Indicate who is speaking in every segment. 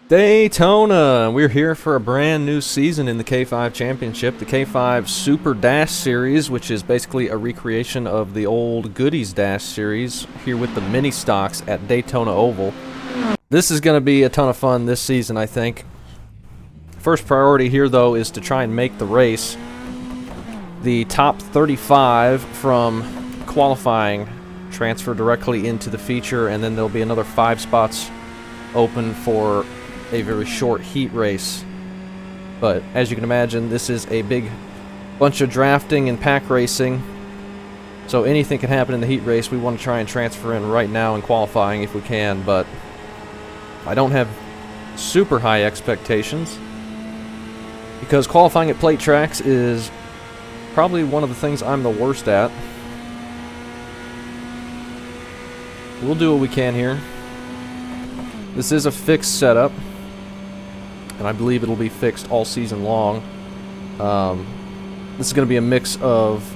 Speaker 1: Daytona! We're here for a brand new season in the K5 Championship, the K5 Super Dash Series, which is basically a recreation of the old Goody's Dash Series, here with the mini stocks at Daytona Oval. This is going to be a ton of fun this season, I think. First priority here, though, is to try and make the race. The top 35 from qualifying transfer directly into the feature, and then there'll be another 5 spots open for a very short heat race. But as you can imagine, this is a big bunch of drafting and pack racing, so anything can happen in the heat race. We want to try and transfer in right now in qualifying if we can, but I don't have super high expectations because qualifying at plate tracks is probably one of the things I'm the worst at. We'll do what we can here. This is a fixed setup, and I believe it'll be fixed all season long. This is going to be a mix of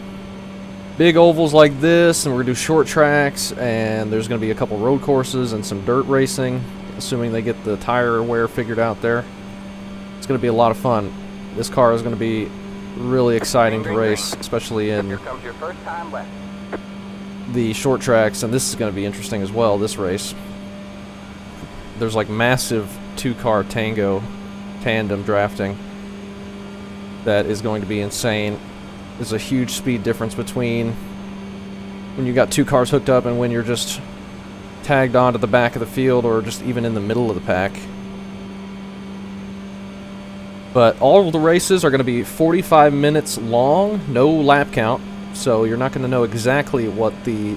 Speaker 1: big ovals like this, and we're going to do short tracks, and there's going to be a couple road courses and some dirt racing, assuming they get the tire wear figured out there. It's going to be a lot of fun. This car is going to be really exciting to race, especially in the short tracks, and this is going to be interesting as well, this race. There's like massive 2-car tandem drafting that is going to be insane. There's a huge speed difference between when you got 2 cars hooked up and when you're just tagged onto the back of the field or just even in the middle of the pack. But all of the races are going to be 45 minutes long, no lap count, so you're not going to know exactly what the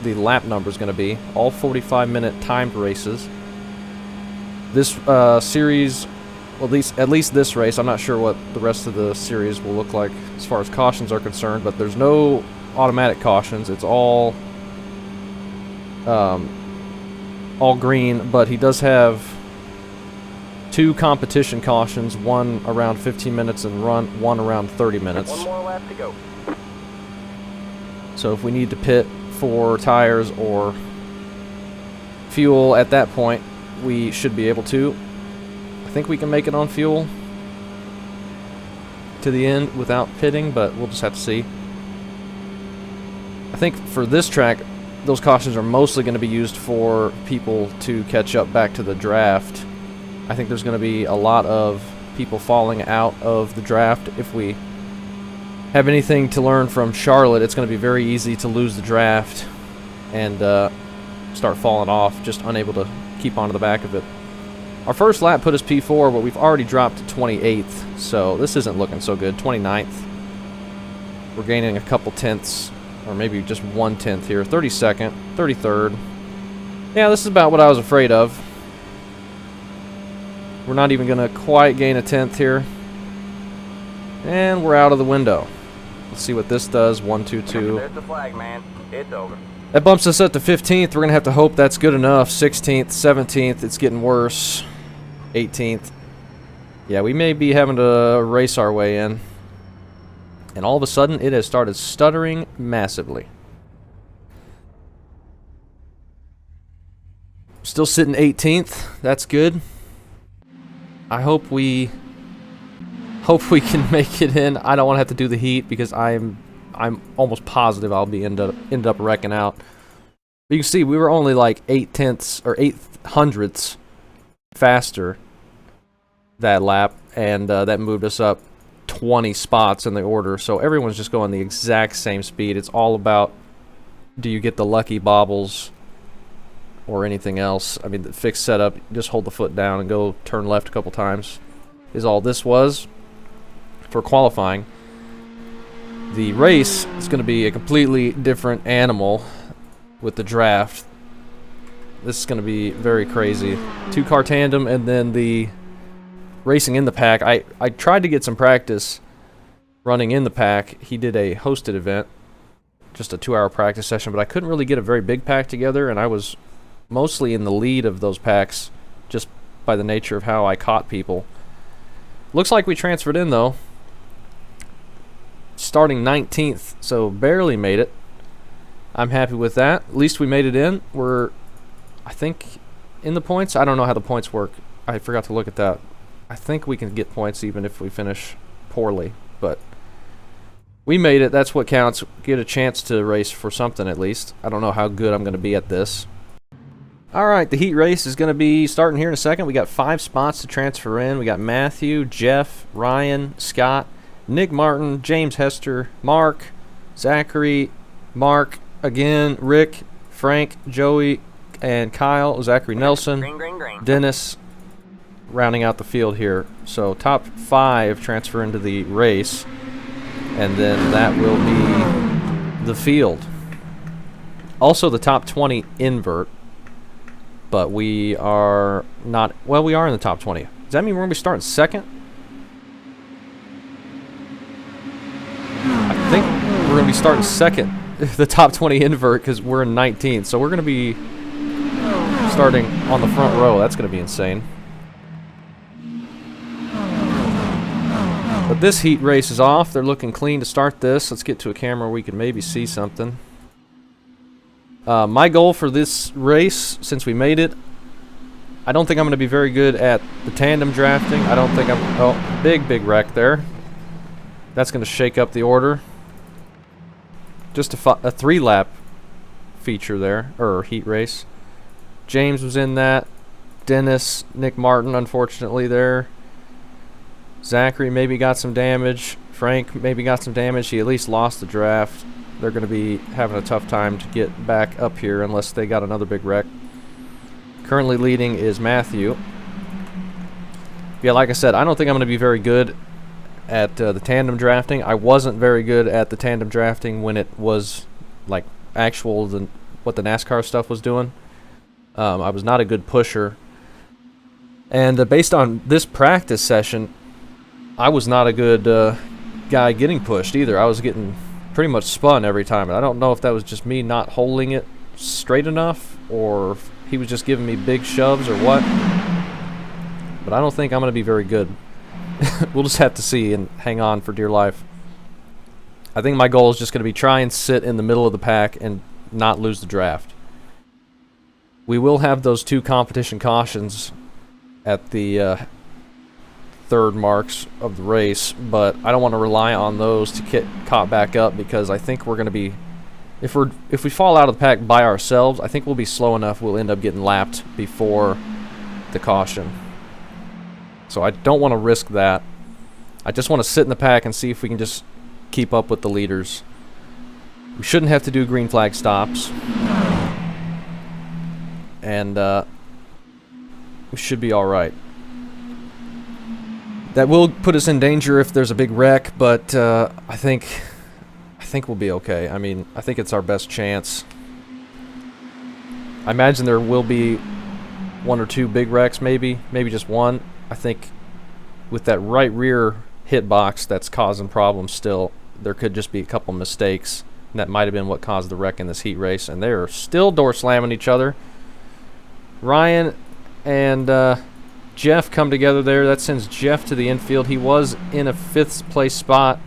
Speaker 1: lap number is going to be. All 45-minute timed races. This series, well, at least this race, I'm not sure what the rest of the series will look like as far as cautions are concerned, but there's no automatic cautions. It's all green, but he does have 2 competition cautions, one around 15 minutes and one around 30 minutes.
Speaker 2: One more lap to go.
Speaker 1: So if we need to pit for tires or fuel at that point, we should be able to. I think we can make it on fuel to the end without pitting, but we'll just have to see. I think for this track, those cautions are mostly going to be used for people to catch up back to the draft. I think there's going to be a lot of people falling out of the draft. If we have anything to learn from Charlotte, it's going to be very easy to lose the draft and start falling off, just unable to keep onto the back of it. Our first lap put us P4, but we've already dropped to 28th, so this isn't looking so good. 29th. We're gaining a couple tenths, or maybe just 1/10 here. 32nd, 33rd. Yeah, this is about what I was afraid of. We're not even going to quite gain a tenth here. And we're out of the window. Let's see what this does. 1, 2, 2.
Speaker 2: There's the flag, man. It's over.
Speaker 1: That bumps us up to 15th. We're going to have to hope that's good enough. 16th, 17th. It's getting worse. 18th. Yeah, we may be having to race our way in. And all of a sudden, it has started stuttering massively. Still sitting 18th. That's good. I hope we can make it in. I don't want to have to do the heat because I'm almost positive I'll be end up wrecking out. But you can see we were only like 8 tenths or 8 hundredths faster that lap, and that moved us up 20 spots in the order. So everyone's just going the exact same speed. It's all about, do you get the lucky bobbles or anything else? I mean, the fixed setup, just hold the foot down and go turn left a couple times, is all this was for qualifying. The race is going to be a completely different animal with the draft. This is going to be very crazy. 2-car tandem and then the racing in the pack. I tried to get some practice running in the pack. He did a hosted event, just a 2-hour practice session, but I couldn't really get a very big pack together, and I was mostly in the lead of those packs just by the nature of how I caught people. Looks like we transferred in, though. Starting 19th, so barely made it. I'm happy with that. At least we made it in. We're, I think, in the points. I don't know how the points work I forgot to look at that. I think we can get points even if we finish poorly, but we made it. That's what counts. Get a chance to race for something at least. I don't know how good I'm going to be at this. All right, the heat race is going to be starting here in a second. We got 5 spots to transfer in. We got Matthew, Jeff, Ryan, Scott, Nick Martin, James Hester, Mark, Zachary, Mark, again, Rick, Frank, Joey, and Kyle, Zachary Nelson, Dennis, rounding out the field here. So top 5 transfer into the race, and then that will be the field. Also the top 20 invert, but we are not, well, we are in the top 20. Does that mean we're going to be starting second? I think we're going to be starting second, the top 20 invert, because we're in 19th. So we're going to be starting on the front row. That's going to be insane. But this heat race is off. They're looking clean to start this. Let's get to a camera where we can maybe see something. My goal for this race, since we made it, I don't think I'm going to be very good at the tandem drafting. I don't think I'm... Oh, big wreck there. That's going to shake up the order. Just a 3-lap feature there, or heat race. James was in that. Dennis, Nick Martin, unfortunately, there. Zachary maybe got some damage. Frank maybe got some damage. He at least lost the draft. They're going to be having a tough time to get back up here unless they got another big wreck. Currently leading is Matthew. Yeah, like I said, I don't think I'm going to be very good at the tandem drafting. I wasn't very good at the tandem drafting when it was like what the NASCAR stuff was doing. I was not a good pusher. And based on this practice session, I was not a good guy getting pushed either. I was getting pretty much spun every time. And I don't know if that was just me not holding it straight enough or if he was just giving me big shoves or what. But I don't think I'm going to be very good. We'll just have to see and hang on for dear life. I think my goal is just going to be try and sit in the middle of the pack and not lose the draft. We will have those 2 competition cautions at the third marks of the race, but I don't want to rely on those to get caught back up because I think we're going to be, if we fall out of the pack by ourselves, I think we'll be slow enough we'll end up getting lapped before the caution. So I don't want to risk that. I just want to sit in the pack and see if we can just keep up with the leaders. We shouldn't have to do green flag stops. And we should be all right. That will put us in danger if there's a big wreck, but I think we'll be okay. I mean, I think it's our best chance. I imagine there will be 1 or 2 big wrecks, maybe just 1. I think with that right rear hit box that's causing problems still, there could just be a couple mistakes, and that might have been what caused the wreck in this heat race, and they're still door slamming each other. Ryan and Jeff come together there. That sends Jeff to the infield. He was in a 5th place spot,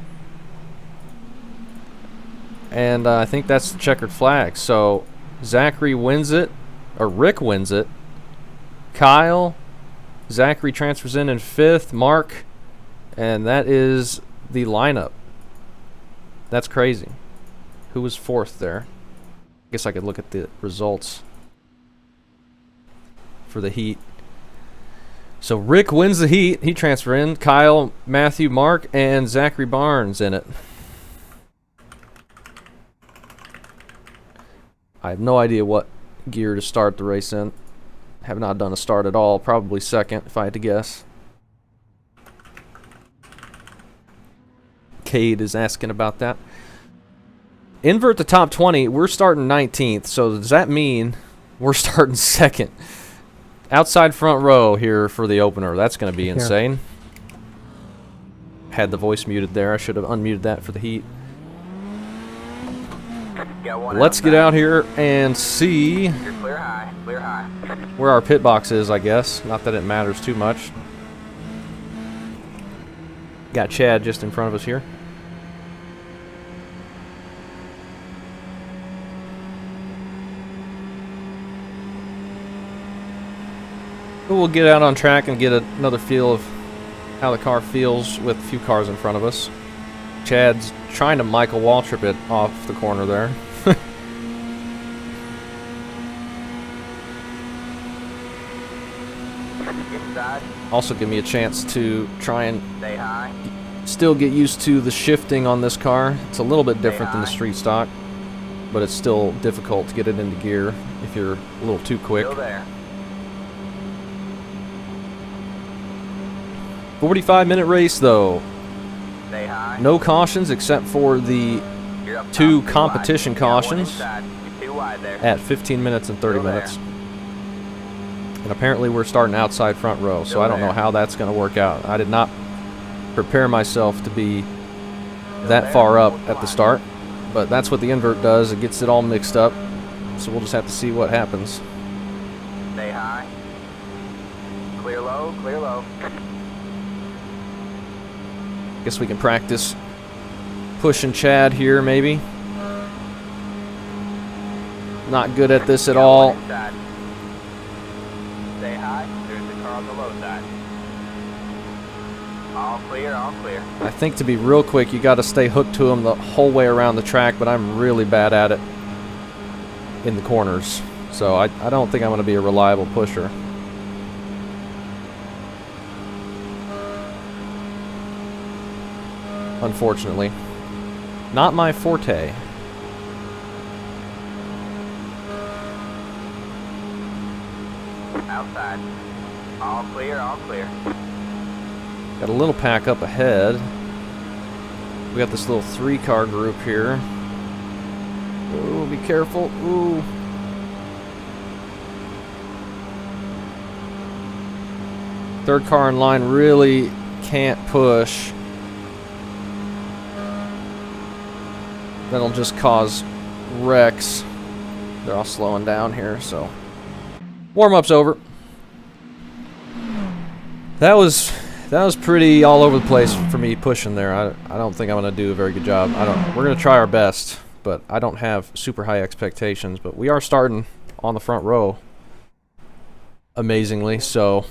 Speaker 1: and I think that's the checkered flag. So Zachary wins it, or Rick wins it. Kyle, Zachary transfers in 5th, Mark, and that is the lineup. That's crazy. Who was 4th there? I guess I could look at the results for the heat. So Rick wins the heat. He transferred in. Kyle, Matthew, Mark, and Zachary Barnes in it. I have no idea what gear to start the race in. Have not done a start at all. Probably second, if I had to guess. Cade is asking about that. Invert the top 20. We're starting 19th. So does that mean we're starting second? Outside front row here for the opener. That's going to be insane. Had the voice muted there. I should have unmuted that for the heat. Let's get out here and see where our pit box is, I guess. Not that it matters too much. Got Chad just in front of us here. But we'll get out on track and get another feel of how the car feels with a few cars in front of us. Chad's trying to Michael Waltrip it off the corner there.
Speaker 2: Inside.
Speaker 1: Also give me a chance to try and
Speaker 2: Stay high.
Speaker 1: still get used to the shifting on this car. It's a little bit different than the street stock, but it's still difficult to get it into gear if you're a little too quick.
Speaker 2: Still there.
Speaker 1: 45-minute race though.
Speaker 2: Stay high.
Speaker 1: No cautions except for the
Speaker 2: You're up
Speaker 1: two
Speaker 2: top, too
Speaker 1: competition
Speaker 2: wide. You got one
Speaker 1: cautions
Speaker 2: inside. You're too wide there.
Speaker 1: at 15 minutes and 30
Speaker 2: Still there.
Speaker 1: minutes. And apparently we're starting outside front row, so
Speaker 2: Still
Speaker 1: I don't know
Speaker 2: there.
Speaker 1: how that's going to work out. I did not prepare myself to be that
Speaker 2: there.
Speaker 1: far up
Speaker 2: Fourth
Speaker 1: at the
Speaker 2: line.
Speaker 1: start, but that's what the invert does. It gets it all mixed up, so we'll just have to see what happens.
Speaker 2: Stay high. Clear low, clear low.
Speaker 1: Guess we can practice pushing Chad here, maybe. Not good at this at
Speaker 2: Got
Speaker 1: all.
Speaker 2: one inside. Stay high. There's the car on the low side. All clear, all clear.
Speaker 1: I think to be real quick, you got to stay hooked to him the whole way around the track, but I'm really bad at it in the corners. So I don't think I'm going to be a reliable pusher. Unfortunately. Not my forte.
Speaker 2: Outside. All clear, all clear.
Speaker 1: Got a little pack up ahead. We got this little 3-car group here. Ooh, be careful. Ooh. Third car in line really can't push. That'll just cause wrecks. They're all slowing down here, so. Warm-up's over. That was pretty all over the place for me pushing there. I don't think I'm gonna do a very good job. We're gonna try our best, but I don't have super high expectations. But we are starting on the front row, amazingly, so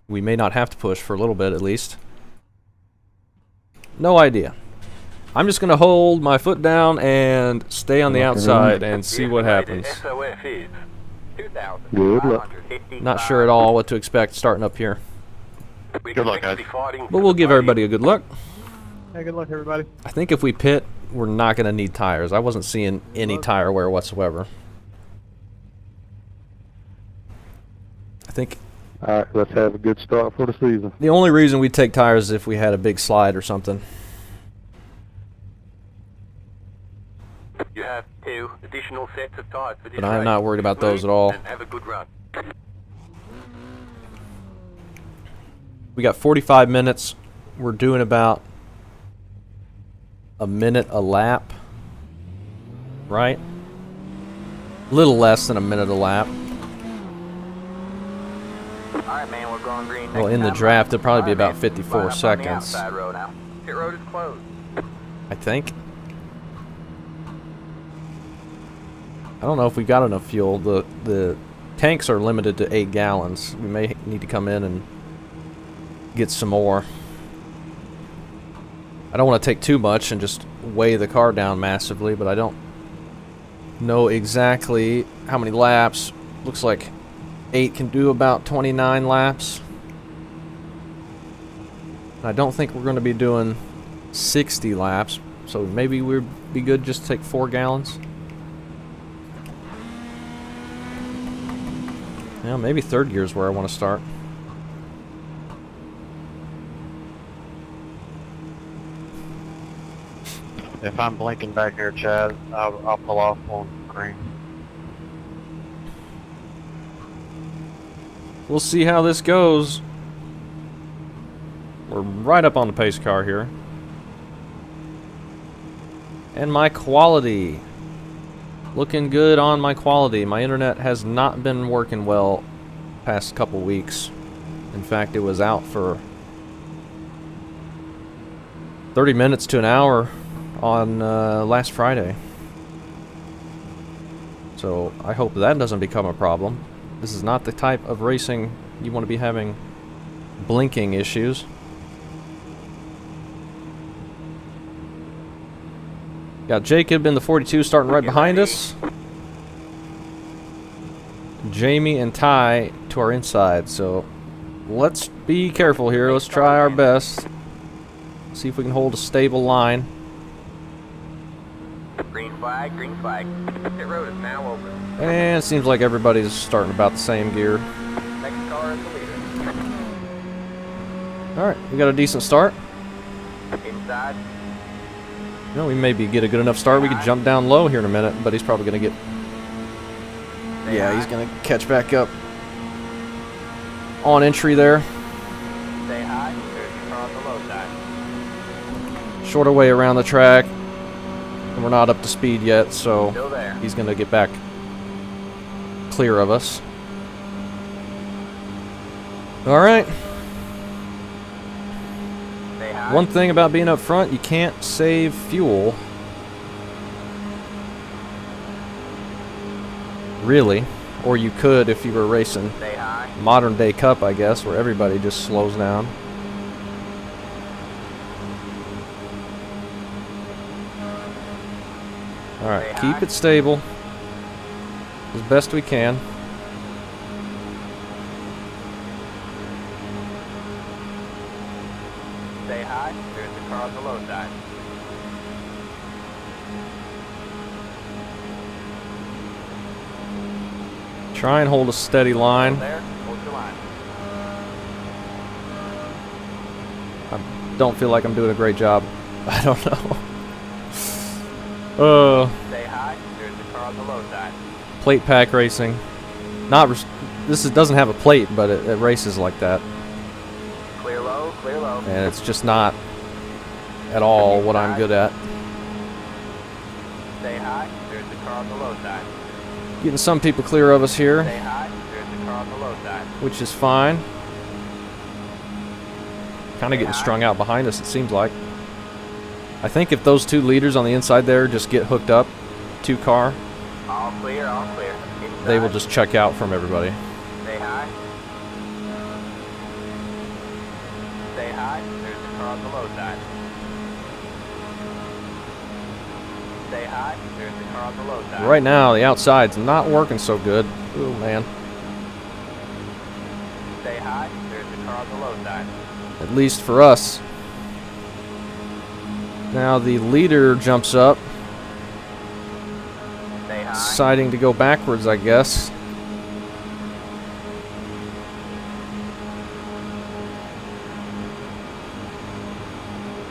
Speaker 1: we may not have to push for a little bit at least. No idea. I'm just gonna hold my foot down and stay on the outside and see what happens.
Speaker 2: SOS is
Speaker 3: Good luck.
Speaker 2: 2,555.
Speaker 1: Not sure at all what to expect starting up here,
Speaker 2: We
Speaker 3: Good luck,
Speaker 2: expect to
Speaker 3: guys.
Speaker 2: be fighting
Speaker 1: but
Speaker 2: for
Speaker 1: we'll
Speaker 2: the
Speaker 1: give
Speaker 2: podium.
Speaker 1: everybody a good luck.
Speaker 3: Hey, good luck, everybody.
Speaker 1: I think if we pit, we're not gonna need tires. I wasn't seeing any tire wear whatsoever. I think
Speaker 3: All right, let's have a good start for the season.
Speaker 1: the only reason we'd take tires is if we had a big slide or something.
Speaker 2: You have 2 additional sets of tires for this
Speaker 1: But I'm
Speaker 2: race.
Speaker 1: not worried about those
Speaker 2: Smooth
Speaker 1: at all.
Speaker 2: And have a good run.
Speaker 1: We got 45 minutes. We're doing about a minute a lap, right? A little less than a minute a lap.
Speaker 2: All right, man, we're going green.
Speaker 1: Well,
Speaker 2: next
Speaker 1: in the
Speaker 2: time.
Speaker 1: draft, it'll probably be
Speaker 2: All right,
Speaker 1: about
Speaker 2: man.
Speaker 1: 54
Speaker 2: Line up on the
Speaker 1: seconds.
Speaker 2: outside road now. Pit road is closed.
Speaker 1: I think. I don't know if we got enough fuel. The tanks are limited to 8 gallons. We may need to come in and get some more. I don't want to take too much and just weigh the car down massively, but I don't know exactly how many laps. Looks like 8 can do about 29 laps. I don't think we're going to be doing 60 laps, so maybe we'd be good just to take 4 gallons. Yeah, maybe third gear is where I want to start.
Speaker 3: If I'm blinking back here, Chad, I'll pull off on green.
Speaker 1: We'll see how this goes. We're right up on the pace car here. And my quality. Looking good on my quality. My internet has not been working well past couple weeks. In fact, it was out for 30 minutes to an hour on last Friday. So I hope that doesn't become a problem. This is not the type of racing you want to be having blinking issues. Got Jacob in the 42 starting right behind us. Jamie and Ty to our inside, so let's be careful here. Let's try our best. See if we can hold a stable line.
Speaker 2: Green flag, green flag. Pit road is now open.
Speaker 1: And it seems like everybody's starting about the same gear.
Speaker 2: Next car is the leader.
Speaker 1: Alright, we got a decent start.
Speaker 2: Inside.
Speaker 1: You know, we maybe get a good enough start. We could jump down low here in a minute, but he's probably going to get... Yeah, he's going to catch back up on entry there.
Speaker 2: Stay high. There's the car on the low side.
Speaker 1: Shorter way around the track. And we're not up to speed yet, so
Speaker 2: Still there.
Speaker 1: he's going to get back clear of us. Alright.
Speaker 2: Stay high.
Speaker 1: One thing about being up front, you can't save fuel. Really. Or you could if you were racing
Speaker 2: Stay high.
Speaker 1: modern day cup, I guess, where everybody just slows down. Alright, keep it stable as best we can.
Speaker 2: Stay high. There's the car on the low side.
Speaker 1: Try and hold a steady line.
Speaker 2: There. Hold your line.
Speaker 1: I don't feel like I'm doing a great job. I don't know.
Speaker 2: Stay high. There's the car on the low side.
Speaker 1: Plate pack racing. Doesn't have a plate, but it races like that.
Speaker 2: Clear low, clear low.
Speaker 1: And it's just not at all what I'm good at.
Speaker 2: Stay high. There's the car on the low side.
Speaker 1: Getting some people clear of us here,
Speaker 2: Stay high. There's the car on the low side.
Speaker 1: which is fine. Kind of getting strung out behind us, it seems like. I think if those two leaders on the inside there just get hooked up, two car,
Speaker 2: All clear, all clear. Inside.
Speaker 1: they will just check out from everybody.
Speaker 2: Stay high. Stay high. There's the car on the low side. Stay high. There's the car on the low side.
Speaker 1: Right now, the outside's not working so good. Oh, man.
Speaker 2: Stay high. There's the car on the low side.
Speaker 1: At least for us. Now the leader jumps up,
Speaker 2: Stay high.
Speaker 1: deciding to go backwards, I guess.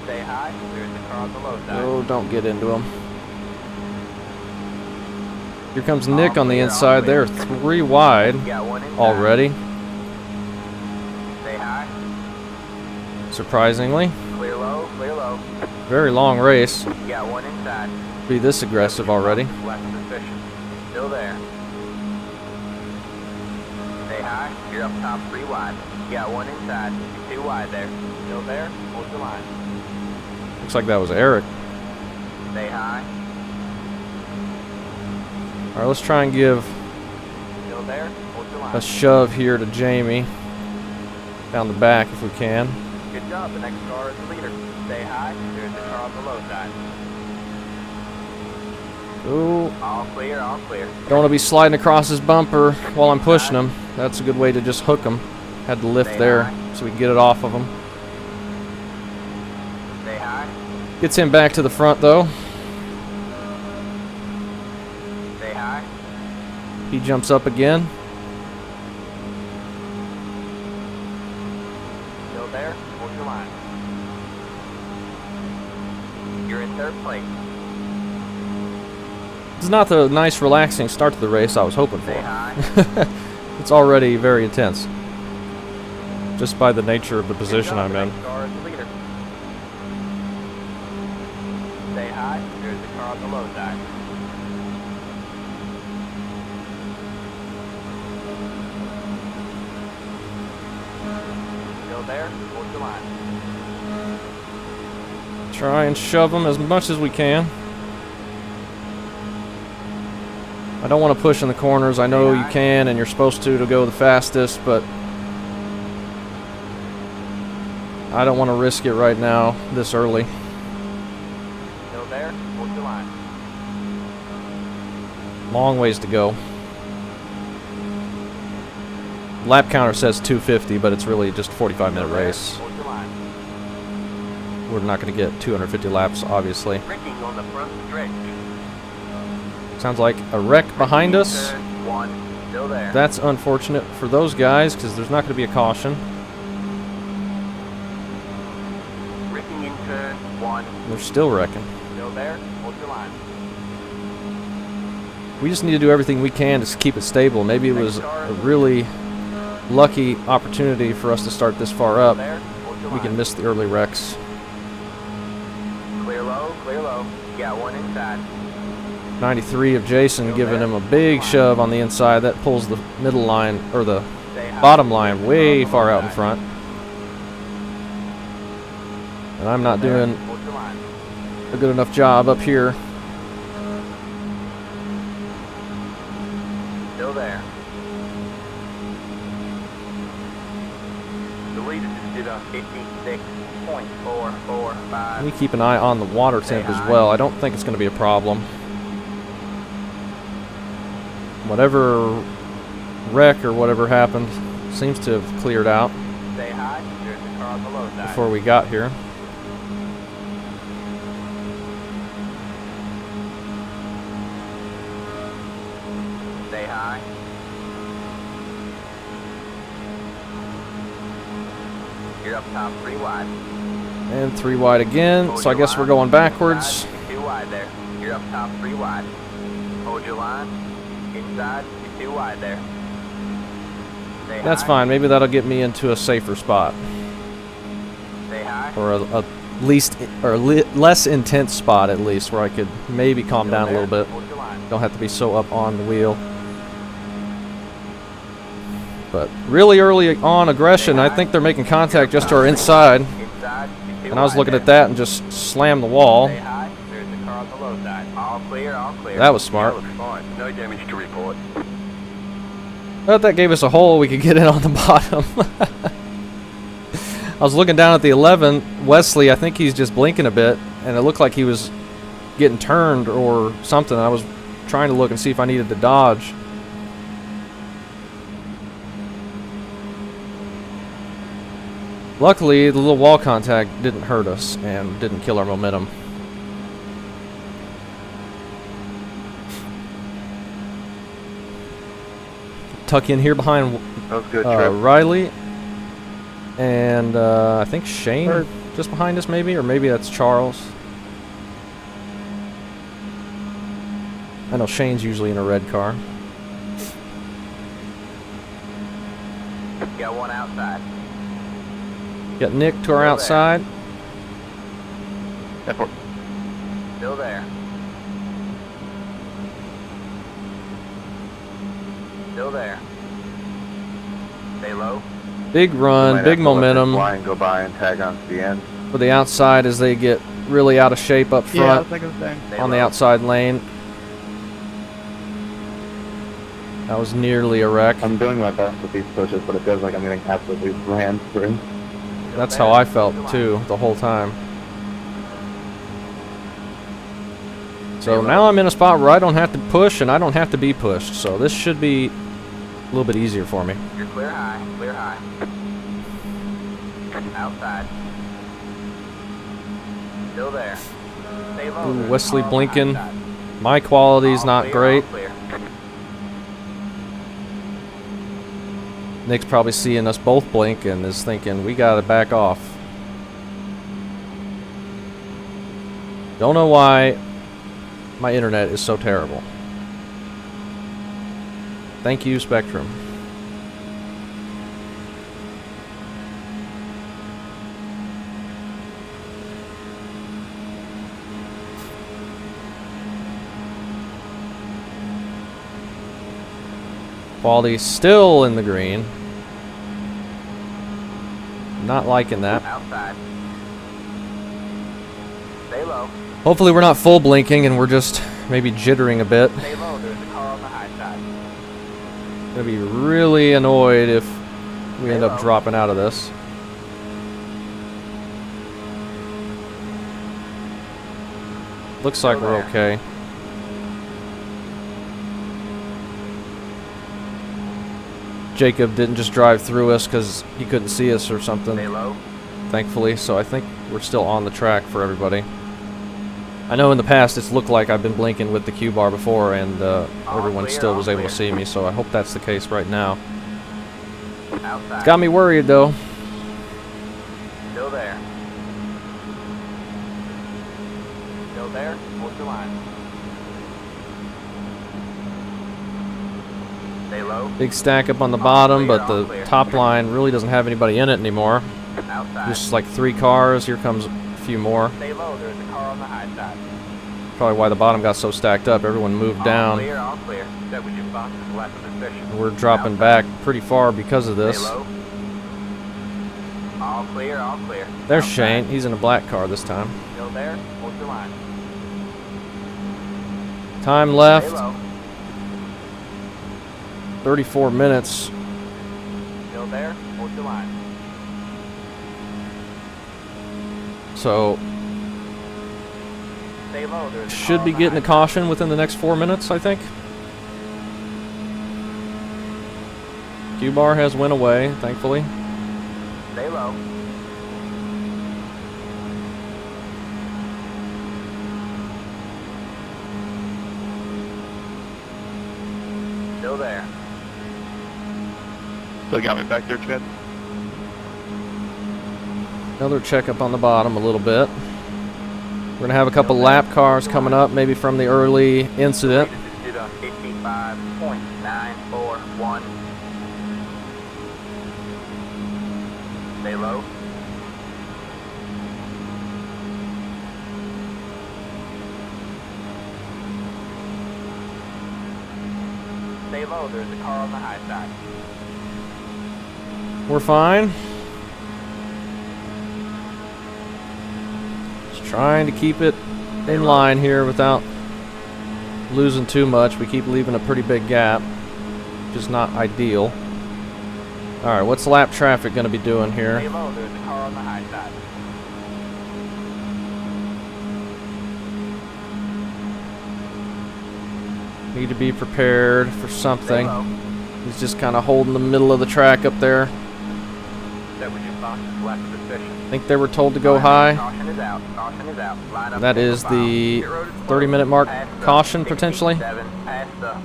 Speaker 2: Stay high. There's the car on the low side.
Speaker 1: Oh, don't get into him. Here comes Nick on the inside. They're 3 wide
Speaker 2: Got one inside.
Speaker 1: already,
Speaker 2: Stay high.
Speaker 1: surprisingly.
Speaker 2: Clear low, clear low.
Speaker 1: Very long race.
Speaker 2: Got one inside.
Speaker 1: Be this aggressive already.
Speaker 2: Left suspicion. Still there. Stay high. You're up top 3 wide. Got one inside. 2 wide there. Still there. Hold your line.
Speaker 1: Looks like that was Eric.
Speaker 2: Stay high.
Speaker 1: Alright, let's try and give
Speaker 2: Still there. Hold your line.
Speaker 1: a shove here to Jamie. Down the back if we can.
Speaker 2: Good job. The next car is the leader. Stay high. There's the car on the low side.
Speaker 1: Ooh,
Speaker 2: All clear, all clear.
Speaker 1: don't want to be sliding across his bumper while I'm pushing him. That's a good way to just hook him. Had to lift
Speaker 2: Stay
Speaker 1: there
Speaker 2: high.
Speaker 1: so we can get it off of him.
Speaker 2: Stay high.
Speaker 1: Gets him back to the front though.
Speaker 2: Stay high.
Speaker 1: He jumps up again.
Speaker 2: Still there. Hold your line. You're in 3rd place.
Speaker 1: It's not the nice, relaxing start to the race I was hoping
Speaker 2: Stay
Speaker 1: for.
Speaker 2: high.
Speaker 1: It's already very intense. Just by the nature of the position I'm in.
Speaker 2: Next car is the leader. Stay high. There's the car on the low side. Still there. Hold your line.
Speaker 1: Try and shove him as much as we can. I don't want to push in the corners. I know you can and you're supposed to go the fastest, but I don't want to risk it right now this early.
Speaker 2: Still there? Hold your line.
Speaker 1: Long ways to go. Lap counter says 250, but it's really just a 45-minute race.
Speaker 2: Hold your line.
Speaker 1: We're not going to get 250 laps, obviously.
Speaker 2: Braking on the front stretch.
Speaker 1: Sounds like a wreck behind us.
Speaker 2: Turn 1. Still there.
Speaker 1: That's unfortunate for those guys because there's not going to be a caution.
Speaker 2: Braking in turn 1.
Speaker 1: They're still wrecking.
Speaker 2: Still there? Hold your line.
Speaker 1: We just need to do everything we can to keep it stable. Maybe it was a really lucky opportunity for us to start this far up.
Speaker 2: There? Hold your
Speaker 1: We
Speaker 2: line.
Speaker 1: can miss the early wrecks.
Speaker 2: Clear low, clear low. You got one inside.
Speaker 1: 93 of Jason giving him a big shove on the inside. That pulls the middle line, or the
Speaker 2: Stay high.
Speaker 1: bottom line, way far out in front. And I'm not doing
Speaker 2: Hold your line.
Speaker 1: a good enough job up here.
Speaker 2: Still there. The leader just did a 56.445.
Speaker 1: We keep an eye on the water temp as well. I don't think it's going to be a problem. Whatever wreck or whatever happened seems to have cleared out
Speaker 2: Stay high. There's a car on the low side.
Speaker 1: before we got here.
Speaker 2: Stay high. You're up top 3 wide.
Speaker 1: And 3 wide again, so I guess we're going backwards.
Speaker 2: Inside, 2 wide there. You're up top 3 wide. Hold your line. Inside, 2 wide there. Stay
Speaker 1: That's
Speaker 2: high.
Speaker 1: fine. Maybe that'll get me into a safer spot,
Speaker 2: Stay high.
Speaker 1: or a less intense spot at least, where I could maybe calm down a little bit.
Speaker 2: Hold your line.
Speaker 1: Don't have to be so up on the wheel. But really early on aggression, I think they're making contact just to our inside.
Speaker 2: Inside, 2
Speaker 1: And I was
Speaker 2: wide
Speaker 1: looking
Speaker 2: there.
Speaker 1: at that and just slammed the wall.
Speaker 2: Stay high. There's a car on the low side. All clear, all clear.
Speaker 1: That was smart.
Speaker 2: That looks fine. No damage to report.
Speaker 1: But that gave us a hole we could get in on the bottom. I was looking down at the 11. Wesley, I think he's just blinking a bit, and it looked like he was getting turned or something. I was trying to look and see if I needed to dodge. Luckily, the little wall contact didn't hurt us and didn't kill our momentum. Tuck in here behind
Speaker 3: That was a good trip.
Speaker 1: Riley, and I think Shane just behind us, maybe, or maybe that's Charles. I know Shane's usually in a red car.
Speaker 2: Got one outside.
Speaker 1: Got Nick to our
Speaker 2: Still there.
Speaker 1: outside.
Speaker 3: Airport.
Speaker 2: Still there. Still there. Stay low.
Speaker 1: Big
Speaker 3: Might
Speaker 1: run,
Speaker 3: have
Speaker 1: big
Speaker 3: to let this
Speaker 1: momentum
Speaker 3: line go by and tag on to the end.
Speaker 1: for the outside as they get really out of shape up front
Speaker 3: thinking the same.
Speaker 2: Stay
Speaker 1: on the
Speaker 2: low.
Speaker 1: outside lane. That was nearly a wreck.
Speaker 3: I'm doing my best with these pushes, but it feels like I'm getting absolutely ran through.
Speaker 1: That's how I felt too the whole time. So now I'm in a spot where I don't have to push and I don't have to be pushed. So this should be a little bit easier for me.
Speaker 2: You're clear high. Clear high. Outside. Still there. Stay low.
Speaker 1: Ooh,
Speaker 2: There's a
Speaker 1: Wesley
Speaker 2: car on the
Speaker 1: blinking.
Speaker 2: outside.
Speaker 1: My quality's
Speaker 2: All
Speaker 1: not
Speaker 2: clear,
Speaker 1: great.
Speaker 2: all clear.
Speaker 1: Nick's probably seeing us both blink and is thinking, we gotta back off. Don't know why my internet is so terrible. Thank you, Spectrum. Quality still in the green. Not liking that.
Speaker 2: Outside. Stay low.
Speaker 1: Hopefully we're not full blinking and we're just maybe jittering a bit.
Speaker 2: Stay low. There's a car on the high
Speaker 1: Gonna be really annoyed if we end up dropping out of this. Looks like we're okay. Jacob didn't just drive through us because he couldn't see us or something, thankfully, so I think we're still on the track for everybody. I know in the past it's looked like I've been blinking with the Q bar before and everyone still was able to see me, so I hope that's the case right now. It's got me worried though.
Speaker 2: Still there. Still there. Hold your line. Stay low.
Speaker 1: Big stack up on the bottom, but the top line really doesn't have anybody in it anymore. Just like 3 cars. Here comes a few more.
Speaker 2: Stay low. There's a car on the high side.
Speaker 1: Probably why the bottom got so stacked up. Everyone moved down.
Speaker 2: Clear, all clear. That was your box left of the station.
Speaker 1: We're dropping back pretty far because of this.
Speaker 2: Stay low. All clear, all clear.
Speaker 1: There's Shane. He's in a black car this time.
Speaker 2: Still there. Hold your line.
Speaker 1: Time
Speaker 2: Stay
Speaker 1: left.
Speaker 2: low.
Speaker 1: 34 minutes.
Speaker 2: Still there. Hold your line.
Speaker 1: So
Speaker 2: Stay low. There's a
Speaker 1: should
Speaker 2: car
Speaker 1: be
Speaker 2: on the
Speaker 1: getting a
Speaker 2: high
Speaker 1: caution within the next 4 minutes, I think. Q bar has went away, thankfully.
Speaker 2: side. Stay low. Still there.
Speaker 3: Still got me back there, Chad?
Speaker 1: Another checkup on the bottom a little bit. We're gonna have a couple lap cars coming up, maybe from the early incident.
Speaker 2: This is 55.941. Stay low. Stay low. There's a car on the high side.
Speaker 1: We're fine. Just trying to keep it in line here without losing too much. We keep leaving a pretty big gap, which is not ideal. Alright, what's lap traffic going to be doing here?
Speaker 2: Stay low. There's a car on the high side.
Speaker 1: Need to be prepared for
Speaker 2: Stay
Speaker 1: something.
Speaker 2: low.
Speaker 1: He's just kind of holding the middle of the track up there.
Speaker 2: That was your box left of the station.
Speaker 1: I think they were told to go high.
Speaker 2: Caution is out. Caution is out. Line up
Speaker 1: That
Speaker 2: in
Speaker 1: is
Speaker 2: profile.
Speaker 1: the
Speaker 2: Pit road is
Speaker 1: 30-minute mark
Speaker 2: past the
Speaker 1: caution, potentially.
Speaker 2: 67, past the.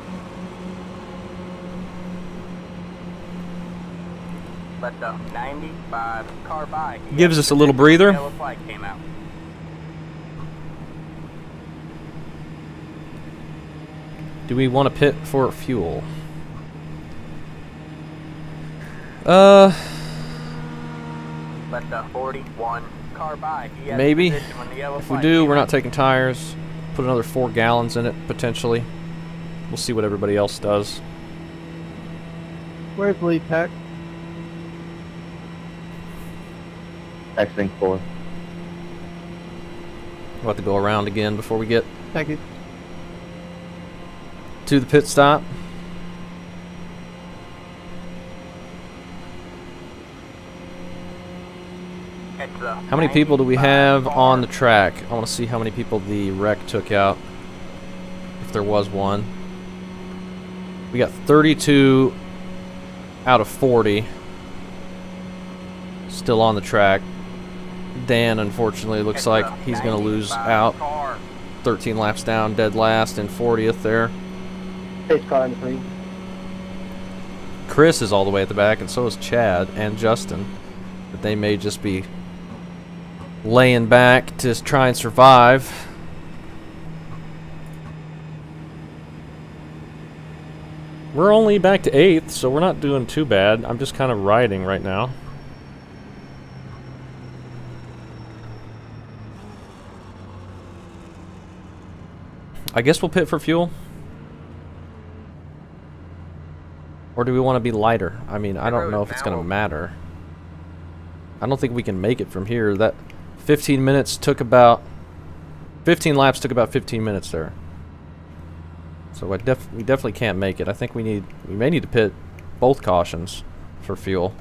Speaker 2: Let the 95 car by.
Speaker 1: Gives us a little breather.
Speaker 2: Yellow flag came out.
Speaker 1: Do we want to pit for fuel?
Speaker 2: Let the 41 car by. He has
Speaker 1: Maybe.
Speaker 2: position when the yellow
Speaker 1: If we
Speaker 2: flag
Speaker 1: do,
Speaker 2: came
Speaker 1: we're
Speaker 2: out.
Speaker 1: not taking tires. Put another 4 gallons in it, potentially. We'll see what everybody else does.
Speaker 4: Where's lead pack?
Speaker 3: Exiting 4.
Speaker 1: We'll have to go around again before we get
Speaker 4: Thank you.
Speaker 1: to the pit stop.
Speaker 2: It's the
Speaker 1: How many people do we
Speaker 2: 95
Speaker 1: have
Speaker 2: car.
Speaker 1: on the track? I want to see how many people the wreck took out, if there was one. We got 32 out of 40 still on the track. Dan, unfortunately, looks
Speaker 2: It's
Speaker 1: like
Speaker 2: the
Speaker 1: he's going to lose
Speaker 2: 95
Speaker 1: out.
Speaker 2: car.
Speaker 1: 13 laps down, dead last, and 40th there.
Speaker 4: Pace car in between.
Speaker 1: Chris is all the way at the back, and so is Chad and Justin. But they may just be laying back to try and survive. We're only back to 8th, so we're not doing too bad. I'm just kind of riding right now. I guess we'll pit for fuel. Or do we want to be lighter? I mean, I don't know if it's going to matter. I don't think we can make it from here. That 15 minutes took about 15 laps took about 15 minutes there. So we definitely can't make it. I think we may need to pit both cautions for fuel.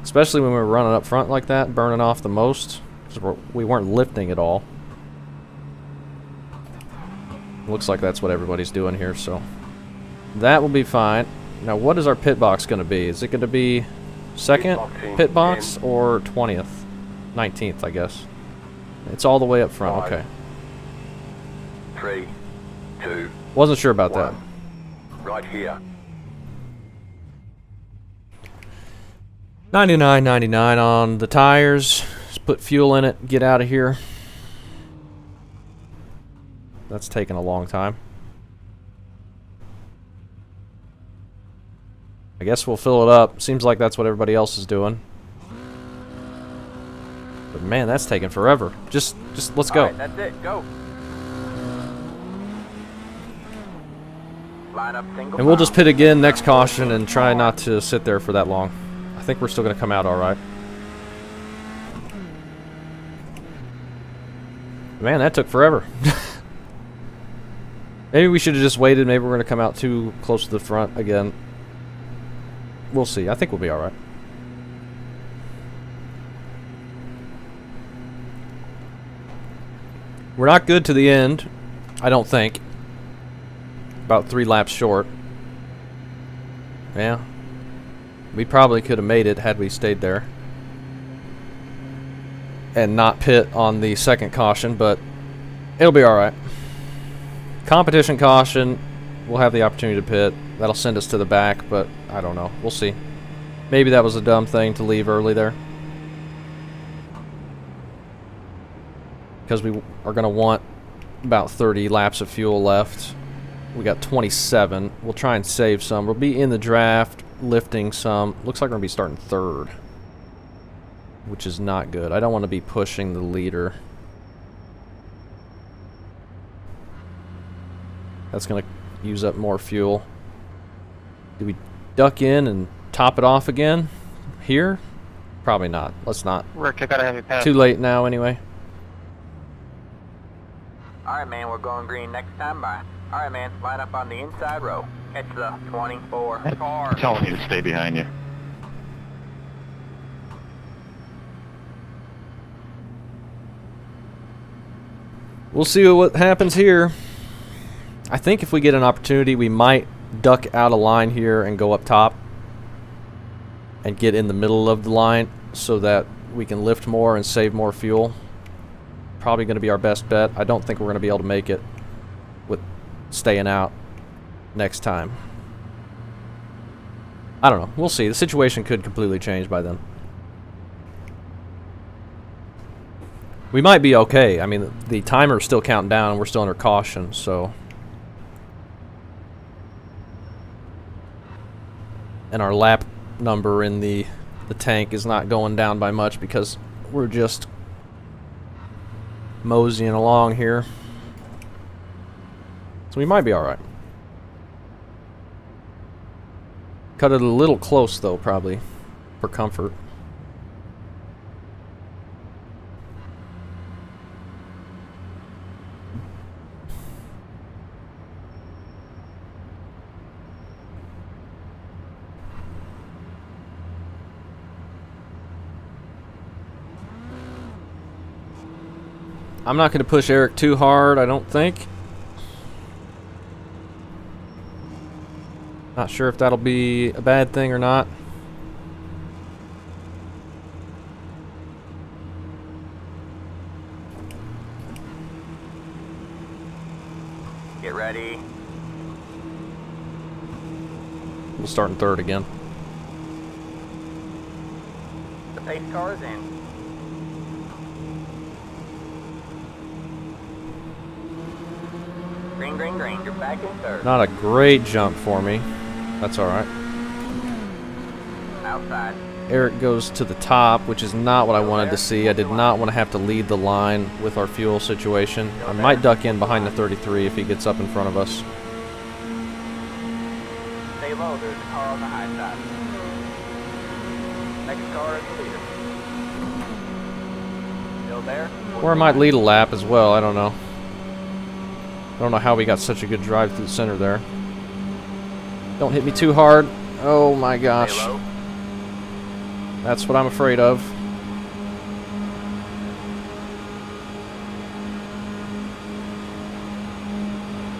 Speaker 1: Especially when we were running up front like that, burning off the most. Because we weren't lifting at all. Looks like that's what everybody's doing here, so that will be fine. Now, what is our pit box going to be? Is it going to be second pit box or 20th? 19th, I guess. It's all the way up front. Okay.
Speaker 2: 3, 2.
Speaker 1: Wasn't sure about that.
Speaker 2: Right here.
Speaker 1: 99.99 on the tires. Just put fuel in it. Get out of here. That's taken a long time. I guess we'll fill it up. Seems like that's what everybody else is doing. But man, that's taking forever. Just let's go.
Speaker 2: All right, that's it. Go. Line up single
Speaker 1: And we'll just
Speaker 2: file.
Speaker 1: pit again next caution and try not to sit there for that long. I think we're still going to come out all right. Man, that took forever. Maybe we should have just waited. Maybe we're going to come out too close to the front again. We'll see. I think we'll be all right. We're not good to the end, I don't think. About 3 laps short. Yeah. We probably could have made it had we stayed there. And not pit on the second caution, but it'll be all right. Competition caution, we'll have the opportunity to pit. That'll send us to the back, but I don't know. We'll see. Maybe that was a dumb thing to leave early there. Because we are going to want about 30 laps of fuel left. We got 27. We'll try and save some. We'll be in the draft, lifting some. Looks like we're going to be starting third, which is not good. I don't want to be pushing the leader. That's going to use up more fuel. Do we duck in and top it off again here? Probably not. Let's not.
Speaker 3: Rick, I gotta have you pass.
Speaker 1: Too late now anyway.
Speaker 2: All right, man. We're going green next time by. All right, man. Line up on the inside row. Catch the 24 car.
Speaker 5: I'm telling you to stay behind you.
Speaker 1: We'll see what happens here. I think if we get an opportunity, we might duck out of line here and go up top and get in the middle of the line so that we can lift more and save more fuel. Probably going to be our best bet. I don't think we're going to be able to make it with staying out next time. I don't know. We'll see. The situation could completely change by then. We might be okay. I mean, the timer's still counting down and we're still under caution, so... And our lap number in the tank is not going down by much because we're just moseying along here. So we might be alright. Cut it a little close though, probably, for comfort. I'm not going to push Eric too hard, I don't think. Not sure if that'll be a bad thing or not.
Speaker 2: Get ready.
Speaker 1: We'll start in third again.
Speaker 2: The pace car is in. Green, green, green. You're back in third.
Speaker 1: Not a great jump for me. That's alright.
Speaker 2: Outside.
Speaker 1: Eric goes to the top, which is not what I wanted to see. I did not want to have to lead the line with our fuel situation. I might duck in behind the 33 if he gets up in front of us.
Speaker 2: Stay low. There's a car on the high side. Next car is the leader. Still there?
Speaker 1: Or I might lead a lap as well, I don't know. I don't know how we got such a good drive through the center there. Don't hit me too hard. Oh my gosh.
Speaker 2: Stay low.
Speaker 1: That's what I'm afraid of.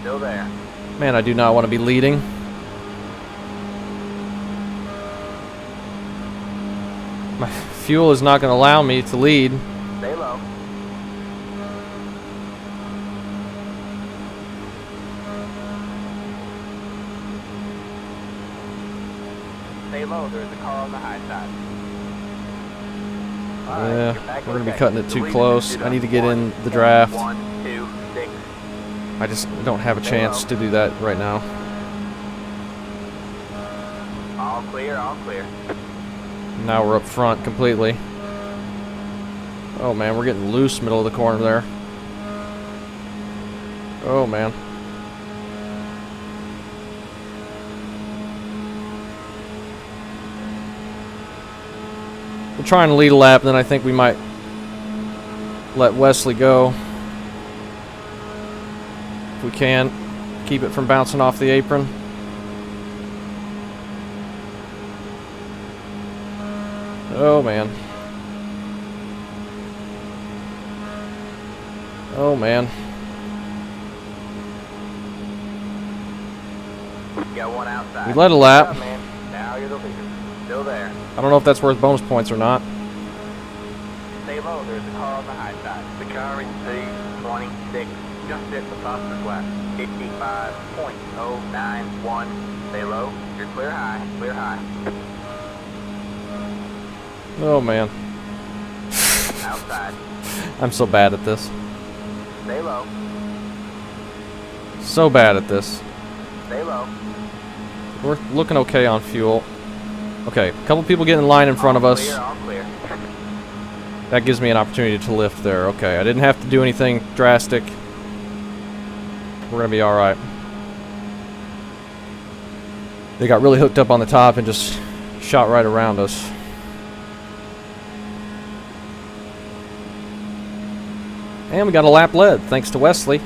Speaker 2: Still there.
Speaker 1: Man, I do not want to be leading. My fuel is not going to allow me to lead.
Speaker 2: Stay low. Stay low. There's a car on the high side. All right,
Speaker 1: Yeah,
Speaker 2: you're back
Speaker 1: we're going to be
Speaker 2: okay.
Speaker 1: cutting it
Speaker 2: The
Speaker 1: too
Speaker 2: lead
Speaker 1: close.
Speaker 2: is
Speaker 1: I need to get in the
Speaker 2: 1,
Speaker 1: draft.
Speaker 2: 1, 2, 6.
Speaker 1: I just don't have a chance to do that right now.
Speaker 2: All clear, all clear.
Speaker 1: Now we're up front completely. Oh man, we're getting loose middle of the corner there. Oh man. We're trying to lead a lap, then I think we might let Wesley go. If we can. Keep it from bouncing off the apron. Oh man. Oh man.
Speaker 2: Got one outside.
Speaker 1: We led a lap.
Speaker 2: Good job, man. Now you're the leader. Still there.
Speaker 1: I don't know if that's worth bonus points or not.
Speaker 2: Stay low. There's a car on the high side. The car in C26 just hit the fastest lap. 55.091. Stay low. You're clear high. Clear high.
Speaker 1: Oh man.
Speaker 2: Outside.
Speaker 1: I'm so bad at this.
Speaker 2: Stay low.
Speaker 1: So bad at this.
Speaker 2: Stay low.
Speaker 1: We're looking okay on fuel. Okay, a couple people get in line in front of
Speaker 2: All
Speaker 1: us.
Speaker 2: clear, all clear.
Speaker 1: That gives me an opportunity to lift there. Okay, I didn't have to do anything drastic. We're gonna be alright. They got really hooked up on the top and just shot right around us. And we got a lap led, thanks to Wesley.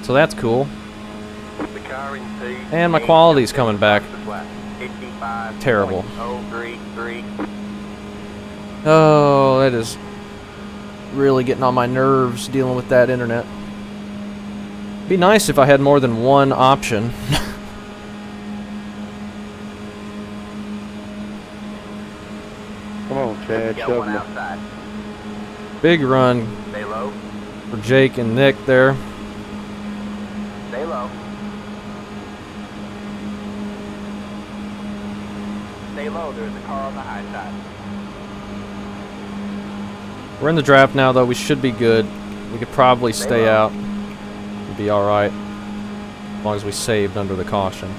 Speaker 1: So that's cool.
Speaker 2: The car in C.
Speaker 1: And my quality's coming back.
Speaker 2: 55.
Speaker 1: Terrible.
Speaker 2: 033.
Speaker 1: Oh, that is really getting on my nerves dealing with that internet. Be nice if I had more than one option.
Speaker 4: Come on, Chad,
Speaker 2: Got
Speaker 4: shove
Speaker 2: one
Speaker 4: me.
Speaker 2: outside.
Speaker 1: Big run
Speaker 2: Stay low.
Speaker 1: for Jake and Nick there.
Speaker 2: Stay low. Stay low. There's a car on the high side.
Speaker 1: We're in the draft now, though. We should be good. We could probably stay out. We'll be alright. As long as we saved under the caution.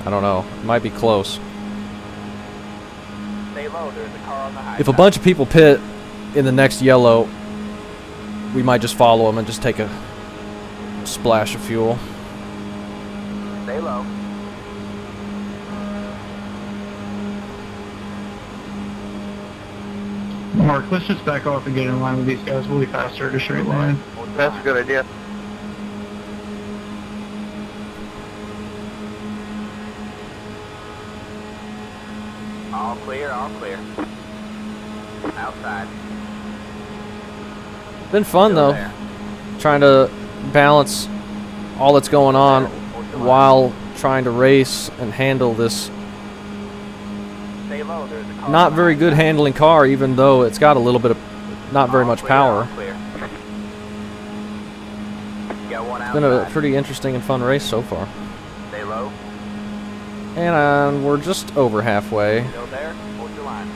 Speaker 1: I don't know. It might be close.
Speaker 2: Stay low. There's a car on the high
Speaker 1: If a
Speaker 2: side.
Speaker 1: bunch of people pit in the next yellow, we might just follow them and just take a splash of fuel.
Speaker 2: Stay low.
Speaker 5: Mark, let's just back off and get in line with these guys. We'll be faster at a straight line.
Speaker 3: That's a good idea.
Speaker 2: All clear. All clear. Outside.
Speaker 1: Been fun,
Speaker 2: Still
Speaker 1: though.
Speaker 2: there.
Speaker 1: Trying to balance all that's going on while trying to race and handle this
Speaker 2: Stay low. There's a car
Speaker 1: not
Speaker 2: on the
Speaker 1: very
Speaker 2: high
Speaker 1: good
Speaker 2: side.
Speaker 1: handling car, even though it's got a little bit of not very
Speaker 2: All
Speaker 1: much
Speaker 2: clear,
Speaker 1: power.
Speaker 2: all clear. Got one
Speaker 1: It's been a
Speaker 2: outside.
Speaker 1: pretty interesting and fun race so far.
Speaker 2: Stay low.
Speaker 1: And we're just over halfway.
Speaker 2: Still there. Hold your line.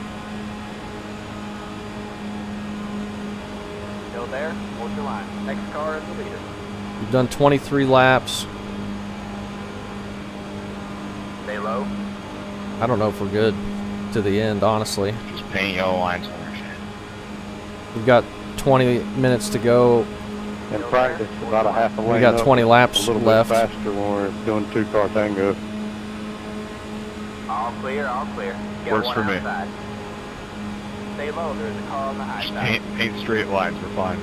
Speaker 2: Still there. Hold your line. Next car is the leader.
Speaker 1: We've done 23 laps.
Speaker 2: Stay low.
Speaker 1: I don't know if we're good to the end, honestly.
Speaker 3: Just paint yellow lines on our shit.
Speaker 1: We've got 20 minutes to go.
Speaker 4: In practice, about a half a lane
Speaker 1: We got
Speaker 4: up,
Speaker 1: 20
Speaker 4: a
Speaker 1: laps
Speaker 4: little
Speaker 1: left.
Speaker 4: bit faster when we're doing two-car tango.
Speaker 2: All clear. All clear. Got
Speaker 3: Works
Speaker 2: one
Speaker 3: for me.
Speaker 2: outside. Stay low. There's a car on the high
Speaker 3: Just
Speaker 2: side.
Speaker 3: paint straight lines. We're fine.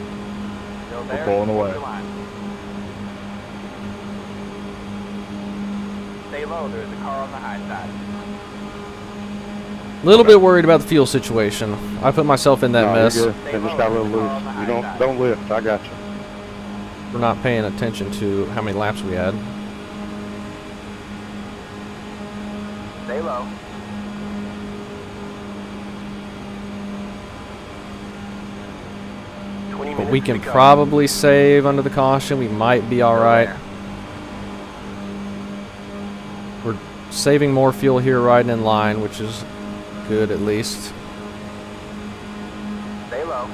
Speaker 2: Still
Speaker 4: We're
Speaker 2: there?
Speaker 4: pulling away.
Speaker 2: Hold your line. Stay low, there's a car on the high side.
Speaker 1: A little bit worried about the fuel situation. I put myself in that
Speaker 4: No,
Speaker 1: mess.
Speaker 4: you're good. It just got a little loose. You don't lift. I got you.
Speaker 1: We're not paying attention to how many laps we had.
Speaker 2: Stay low.
Speaker 1: But we can probably save under the caution. We might be alright. We're saving more fuel here riding in line, which is good at least.
Speaker 2: Stay low.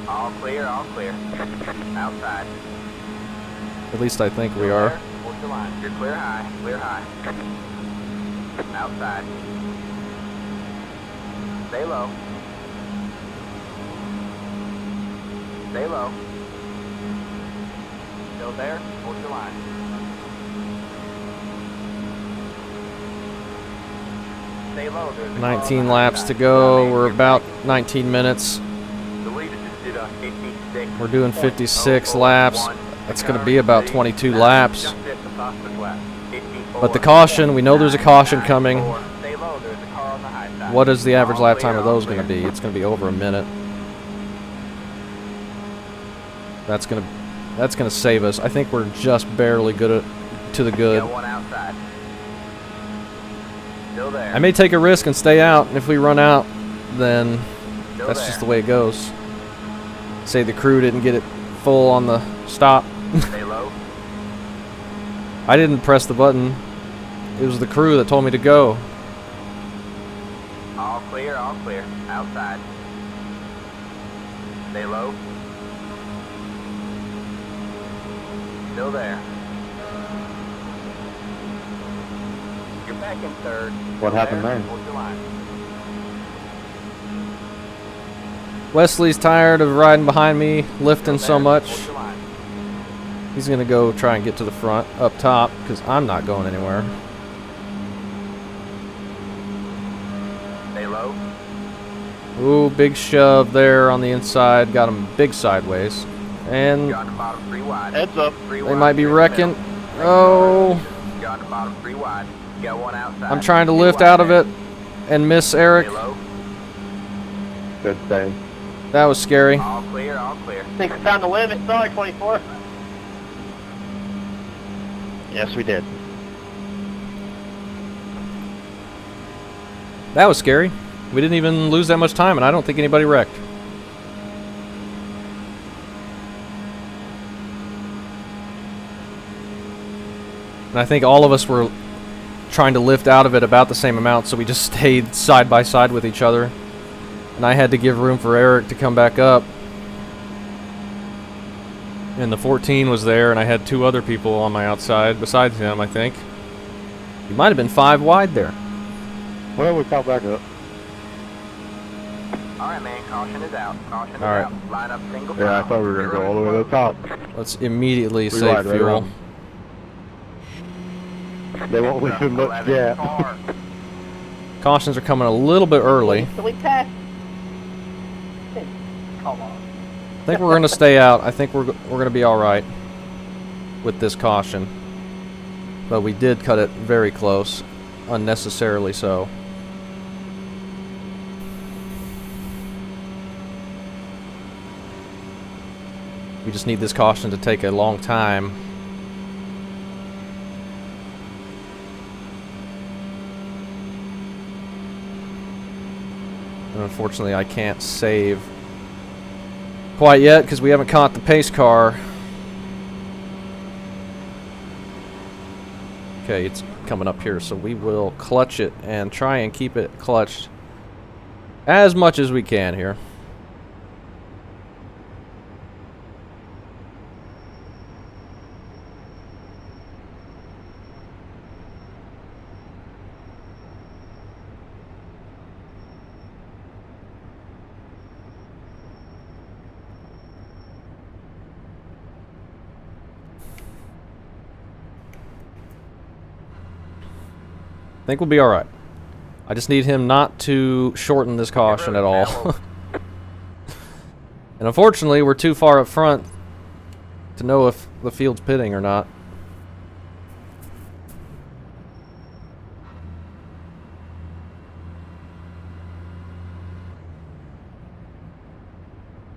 Speaker 2: All clear, all clear. Outside.
Speaker 1: At least I think we
Speaker 2: Still
Speaker 1: are.
Speaker 2: there? Hold your line. You're clear high, clear high. Outside. Stay low. Stay low. Still there? Hold your line. Stay low. There's a car on
Speaker 1: 19
Speaker 2: the
Speaker 1: laps
Speaker 2: high
Speaker 1: to
Speaker 2: side.
Speaker 1: go. We're about 19 minutes.
Speaker 2: The leader just did a 56.
Speaker 1: We're doing 56 laps. That's going to be about 22 laps. But the caution, we know there's a caution coming. What is the average lap time of those going to be? It's going to be over a minute. That's gonna save us. I think we're just barely good to the good. I may take a risk and stay out, and if we run out, then that's just the way it goes. Say the crew didn't get it full on the stop.
Speaker 2: Stay low.
Speaker 1: I didn't press the button. It was the crew that told me to go.
Speaker 2: All clear, outside. Stay low. Still there. You're back in third.
Speaker 4: What happened there?
Speaker 2: Hold your line.
Speaker 1: Wesley's tired of riding behind me, lifting so much.
Speaker 2: Hold your line.
Speaker 1: He's gonna go try and get to the front, up top, because I'm not going anywhere.
Speaker 2: Stay low.
Speaker 1: Ooh, big shove there on the inside. Got him big sideways. And
Speaker 2: You're on the bottom, 3 wide.
Speaker 3: Heads up.
Speaker 2: Three
Speaker 1: they
Speaker 2: wide,
Speaker 1: might be
Speaker 2: clear
Speaker 1: wrecking.
Speaker 2: middle.
Speaker 1: Oh,
Speaker 2: You're on the bottom, 3 wide. You got one outside.
Speaker 1: I'm trying to
Speaker 2: 2
Speaker 1: lift
Speaker 2: wide
Speaker 1: out of
Speaker 2: there.
Speaker 1: it and miss Eric.
Speaker 2: Stay low.
Speaker 4: Good thing.
Speaker 1: That was scary.
Speaker 2: All clear, all clear.
Speaker 3: Think we found the limit. Sorry, 24. Yes, we did.
Speaker 1: That was scary. We didn't even lose that much time, and I don't think anybody wrecked. And I think all of us were trying to lift out of it about the same amount, so we just stayed side by side with each other. And I had to give room for Eric to come back up. And the 14 was there, and I had 2 other people on my outside besides him, I think. He might have been 5 wide there.
Speaker 4: Well, we caught back up.
Speaker 2: All right, man. Caution is out. Caution is
Speaker 1: All right.
Speaker 2: out. Line up single
Speaker 4: Yeah, I
Speaker 2: file.
Speaker 4: thought we were going to go all the way to the top.
Speaker 1: Let's immediately
Speaker 4: We
Speaker 1: save
Speaker 4: ride right
Speaker 1: fuel.
Speaker 4: around. They won't leave too much
Speaker 2: 11
Speaker 4: gap.
Speaker 2: car.
Speaker 1: Cautions are coming a little bit early.
Speaker 3: So we passed. Come on.
Speaker 1: I think we're going to stay out. I think we're going to be all right with this caution. But we did cut it very close, unnecessarily so. We just need this caution to take a long time. And unfortunately, I can't save quite yet because we haven't caught the pace car. Okay, it's coming up here, so we will clutch it and try and keep it clutched as much as we can here. I think we'll be alright. I just need him not to shorten this caution at all. And unfortunately, we're too far up front to know if the field's pitting or not.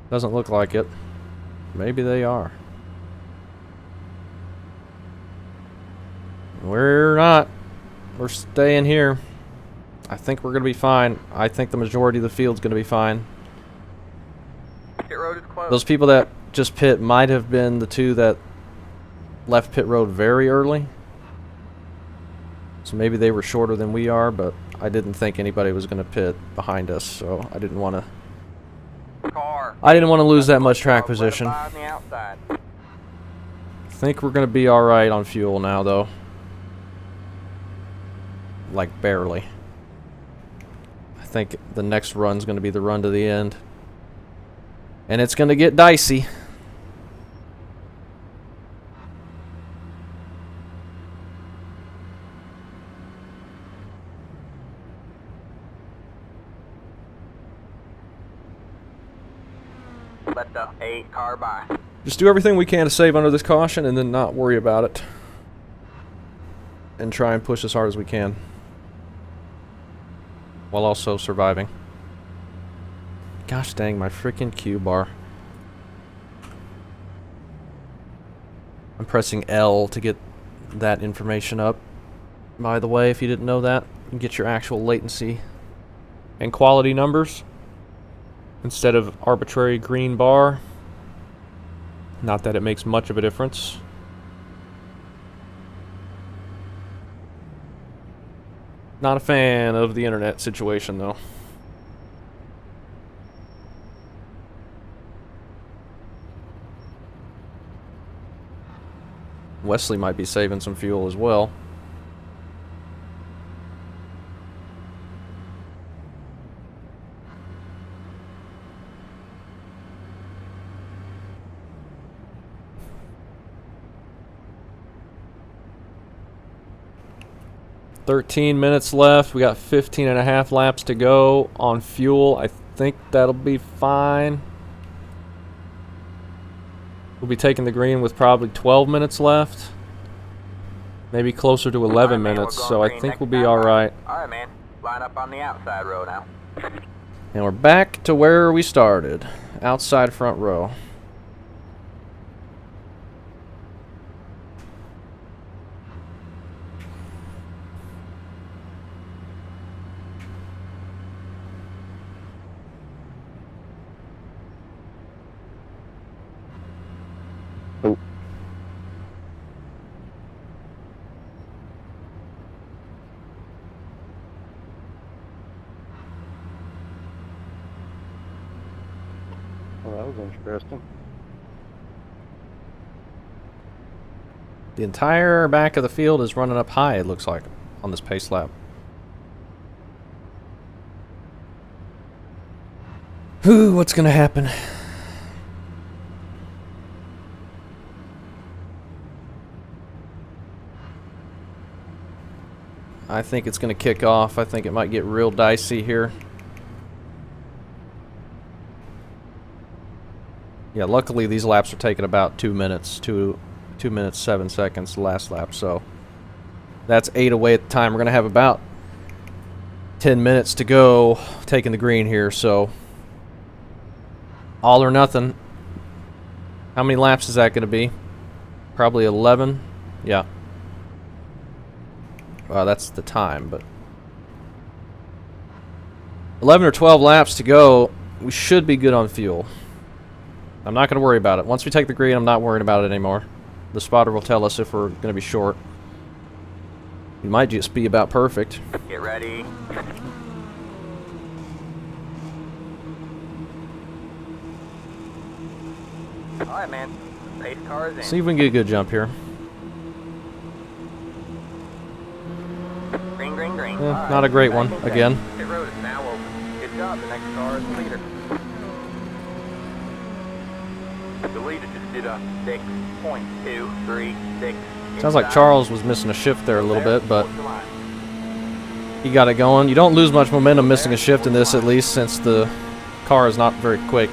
Speaker 1: Doesn't look like it. Maybe they are. We're not. We're staying here. I think we're going to be fine. I think the majority of the field's going to be fine.
Speaker 2: Pit road is closed.
Speaker 1: Those people that just pit might have been the two that left pit road very early. So maybe they were shorter than we are, but I didn't think anybody was going to pit behind us, so I didn't want to lose that much track position. I think we're going to be alright on fuel now, though. Like, barely. I think the next run's going to be the run to the end. And it's going to get dicey.
Speaker 2: Let the 8 car by.
Speaker 1: Just do everything we can to save under this caution and then not worry about it. And try and push as hard as we can. While also surviving. Gosh dang, my freaking Q bar. I'm pressing L to get that information up. By the way, if you didn't know that, you can get your actual latency and quality numbers instead of arbitrary green bar. Not that it makes much of a difference. Not a fan of the internet situation, though. Wesley might be saving some fuel as well. "13 minutes left. We got 15 and a half laps to go on fuel. I think that'll be fine. We'll be taking the green with probably 12 minutes left. Maybe closer to 11 minutes, so I think we'll be alright.
Speaker 2: Alright, man. Line up on the outside row now.
Speaker 1: And we're back to where we started. Outside front row.
Speaker 4: Well, that was interesting.
Speaker 1: The entire back of the field is running up high, it looks like, on this pace lap. Whew, what's gonna happen? I think it's gonna kick off. I think it might get real dicey here. Yeah, luckily these laps are taking about 2 minutes, 2 minutes 7 seconds the last lap, so that's 8 away at the time. We're gonna have about 10 minutes to go taking the green here, so all or nothing. How many laps is that gonna be? Probably 11. Yeah. Well, that's the time, but 11 or 12 laps to go. We should be good on fuel. I'm not going to worry about it. Once we take the green, I'm not worrying about it anymore. The spotter will tell us if we're going to be short. We might just be about perfect.
Speaker 2: Get ready. Alright, man. Pace cars in.
Speaker 1: See if we can get a good jump here.
Speaker 2: Green, green, green.
Speaker 1: Not a great one, again.
Speaker 2: Pit road is now open. Good job. The next car is the leader. The leader just did a 6.236.
Speaker 1: Sounds like Charles was missing a shift there a little bit, but he got it going. You don't lose much momentum missing a shift in this, at least, since the car is not very quick.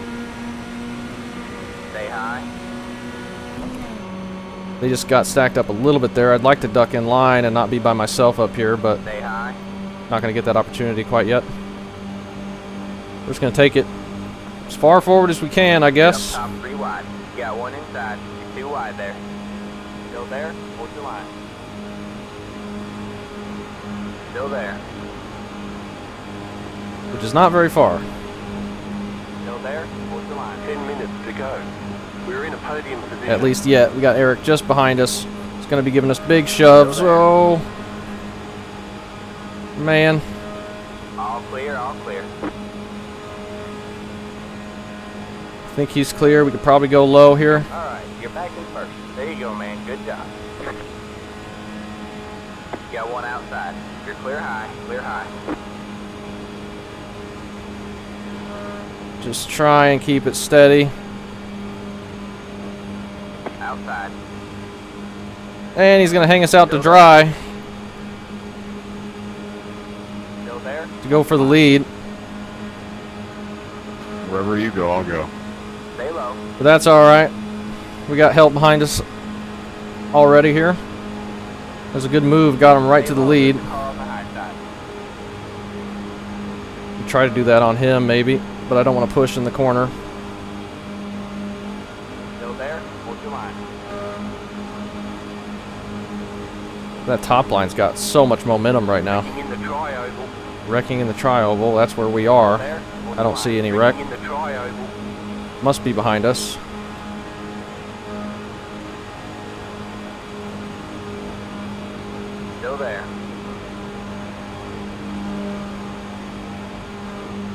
Speaker 1: They just got stacked up a little bit there. I'd like to duck in line and not be by myself up here, but
Speaker 2: Stay high.
Speaker 1: not going to get that opportunity quite yet. We're just going to take it as far forward as we can, I guess.
Speaker 2: Top 3 wide. You got 1 inside. You're 2 wide there. Still there? Hold your line. Still there.
Speaker 1: Which is not very far.
Speaker 2: Still there? Hold your line.
Speaker 6: 10 minutes to go. We're in a podium position.
Speaker 1: At least yet. We got Eric just behind us. He's going to be giving us big shoves. Oh, man.
Speaker 2: All clear, all clear.
Speaker 1: I think he's clear. We could probably go low here.
Speaker 2: Alright, you're back in first. There you go, man. Good job. You got 1 outside. You're clear high, clear high.
Speaker 1: Just try and keep it steady.
Speaker 2: Outside.
Speaker 1: And he's going to hang us out to dry
Speaker 2: Still there?
Speaker 1: to go for the lead.
Speaker 7: Wherever you go, I'll go.
Speaker 2: Stay low.
Speaker 1: But that's alright. We got help behind us already here. That was a good move. Got him right to the lead.
Speaker 2: Car on the high side.
Speaker 1: Try to do that on him maybe, but I don't want to push in the corner.
Speaker 2: Still there? Hold your line.
Speaker 1: That top line's got so much momentum right now.
Speaker 2: In the tri-oval.
Speaker 1: Wrecking in the tri-oval, that's where we are.
Speaker 2: There? Hold
Speaker 1: I don't
Speaker 2: your
Speaker 1: see
Speaker 2: line.
Speaker 1: any wreck.
Speaker 2: In the tri-oval.
Speaker 1: Must be behind us.
Speaker 2: Still there.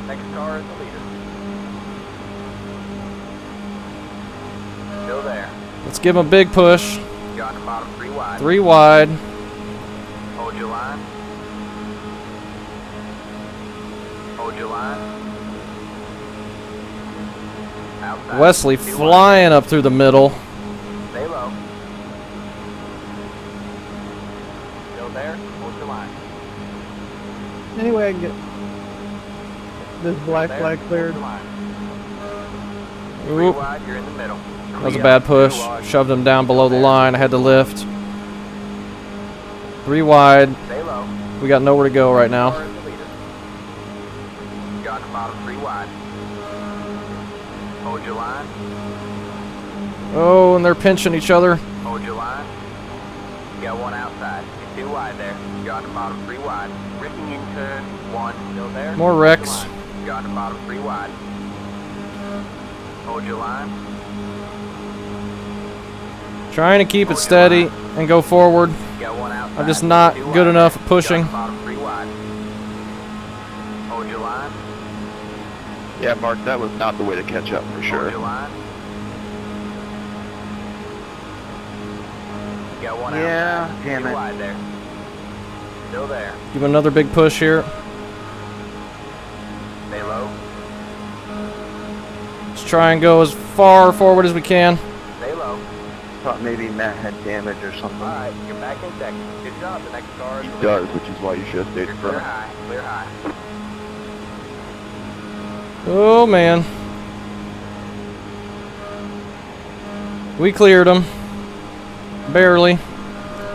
Speaker 2: Next car is the leader. Still there.
Speaker 1: Let's give him a big push.
Speaker 2: You're on the bottom 3 wide.
Speaker 1: 3 wide.
Speaker 2: Hold your line. Hold your line. Outside.
Speaker 1: Wesley
Speaker 2: 2 wide.
Speaker 1: flying up through the middle.
Speaker 2: Stay low. Still there? Hold your line.
Speaker 5: Anyway, I can get this black
Speaker 2: There.
Speaker 5: flag cleared.
Speaker 2: Hold your line. 3
Speaker 1: Oop.
Speaker 2: wide, you're in the middle.
Speaker 1: That was a bad push. Shoved him down below the line. I had to lift. 3 wide.
Speaker 2: Stay low.
Speaker 1: We got nowhere to go right now.
Speaker 2: Car is the leader. You're on the bottom 3 wide. Hold your line.
Speaker 1: Oh, and they're pinching each other.
Speaker 2: Hold your line. You got 1 outside. You're 2 wide there. You're on the bottom 3 wide. Wrecking in turn 1. Still there?
Speaker 1: More
Speaker 2: Hold
Speaker 1: wrecks.
Speaker 2: your line. You're on the bottom 3 wide. Hold your line.
Speaker 1: Trying to keep it steady and go forward.
Speaker 2: You got 1 outside.
Speaker 1: I'm just not
Speaker 2: 2
Speaker 1: good
Speaker 2: wide
Speaker 1: enough
Speaker 2: there.
Speaker 1: at pushing.
Speaker 2: You're on the bottom 3 wide. Hold your line.
Speaker 3: Yeah, Mark, that was not the way to catch up for
Speaker 2: Hold
Speaker 3: sure.
Speaker 2: your line. You got 1
Speaker 3: Yeah,
Speaker 2: outside.
Speaker 3: damn
Speaker 2: 2
Speaker 3: it.
Speaker 2: wide there. Still there.
Speaker 1: Give him another big push here.
Speaker 2: Stay low.
Speaker 1: Let's try and go as far forward as we can.
Speaker 2: Stay low.
Speaker 3: Thought maybe Matt had damage or something.
Speaker 2: Alright, you're back in second. Good job. The next car is
Speaker 3: He
Speaker 2: the
Speaker 3: does,
Speaker 2: leader.
Speaker 3: which is why you should have stayed
Speaker 2: You're
Speaker 3: in
Speaker 2: clear
Speaker 3: front.
Speaker 2: high. Clear high.
Speaker 1: Oh, man. We cleared him. Barely.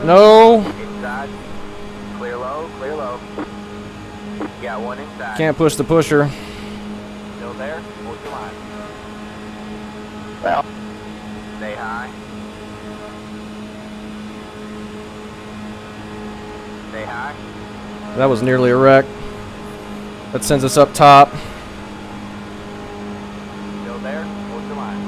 Speaker 1: No.
Speaker 2: Inside. Clear low. Clear low. You got 1 inside.
Speaker 1: Can't push the pusher.
Speaker 2: Still there? Hold your line.
Speaker 3: Well,
Speaker 2: Stay high. Stay high.
Speaker 1: That was nearly a wreck. That sends us up top.
Speaker 2: Still there? Hold your line.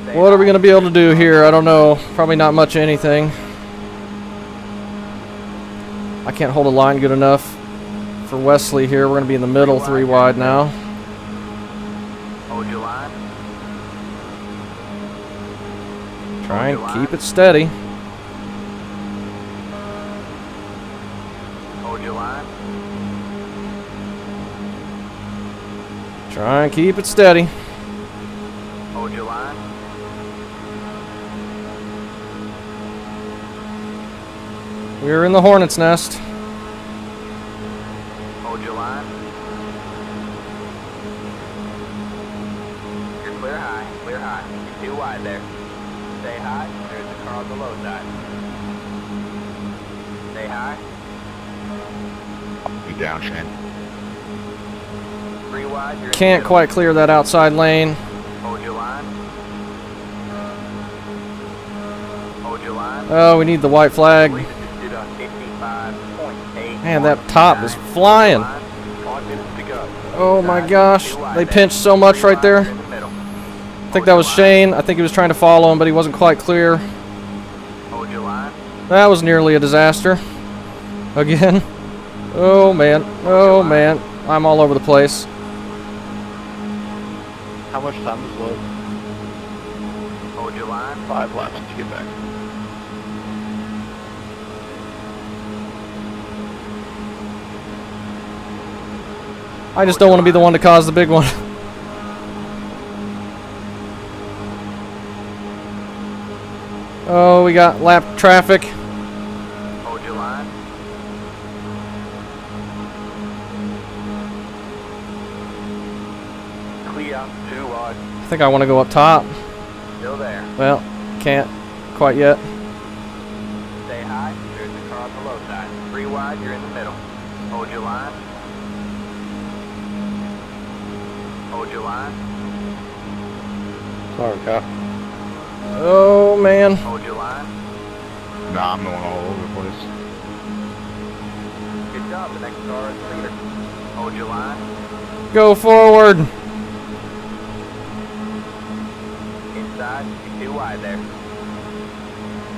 Speaker 2: Stay
Speaker 1: What are we
Speaker 2: high.
Speaker 1: going to be able to do here? I don't know. Probably not much of anything. I can't hold a line good enough for Wesley here. We're going to be in the middle, 3 wide now.
Speaker 2: Hold your line.
Speaker 1: Try and keep it steady.
Speaker 2: Hold your line.
Speaker 1: Try and keep it steady.
Speaker 2: Hold your line.
Speaker 1: We're in the hornet's nest.
Speaker 2: Hold your line. high. You're too wide there. Stay high. There's a car on the low side. Stay high.
Speaker 7: You down, Shane.
Speaker 2: 3 wide. You're in the
Speaker 1: Can't
Speaker 2: middle.
Speaker 1: quite clear that outside lane.
Speaker 2: Hold your line. Hold your line.
Speaker 1: Oh, we need the white flag.
Speaker 2: Believe it just did a 55.8.
Speaker 1: Man, that top is flying.
Speaker 6: 5 minutes to go.
Speaker 1: Oh my gosh. They pinched so much right there.
Speaker 2: In the middle.
Speaker 1: I think that was Shane. I think he was trying to follow him, but he wasn't quite clear.
Speaker 2: Hold your line.
Speaker 1: That was nearly a disaster. Again. Oh man. Oh man. I'm all over the place.
Speaker 3: How much time is left?
Speaker 2: Hold your line.
Speaker 3: 5 laps to get back.
Speaker 1: I just don't want to be the one to cause the big one. Oh, we got lap traffic.
Speaker 2: Hold your line.
Speaker 6: Clear, 2 wide.
Speaker 1: I think I want to go up top.
Speaker 2: Still there.
Speaker 1: Well, can't quite yet.
Speaker 2: Stay high. There's a car on the low side. 3 wide. You're in the middle. Hold your line. Hold your line.
Speaker 4: Sorry, Kyle.
Speaker 1: Oh man.
Speaker 2: Hold your line.
Speaker 7: Nah, I'm going all over the place.
Speaker 2: Good job. The next car is leader. Hold your line.
Speaker 1: Go forward.
Speaker 2: Inside. You're too wide there.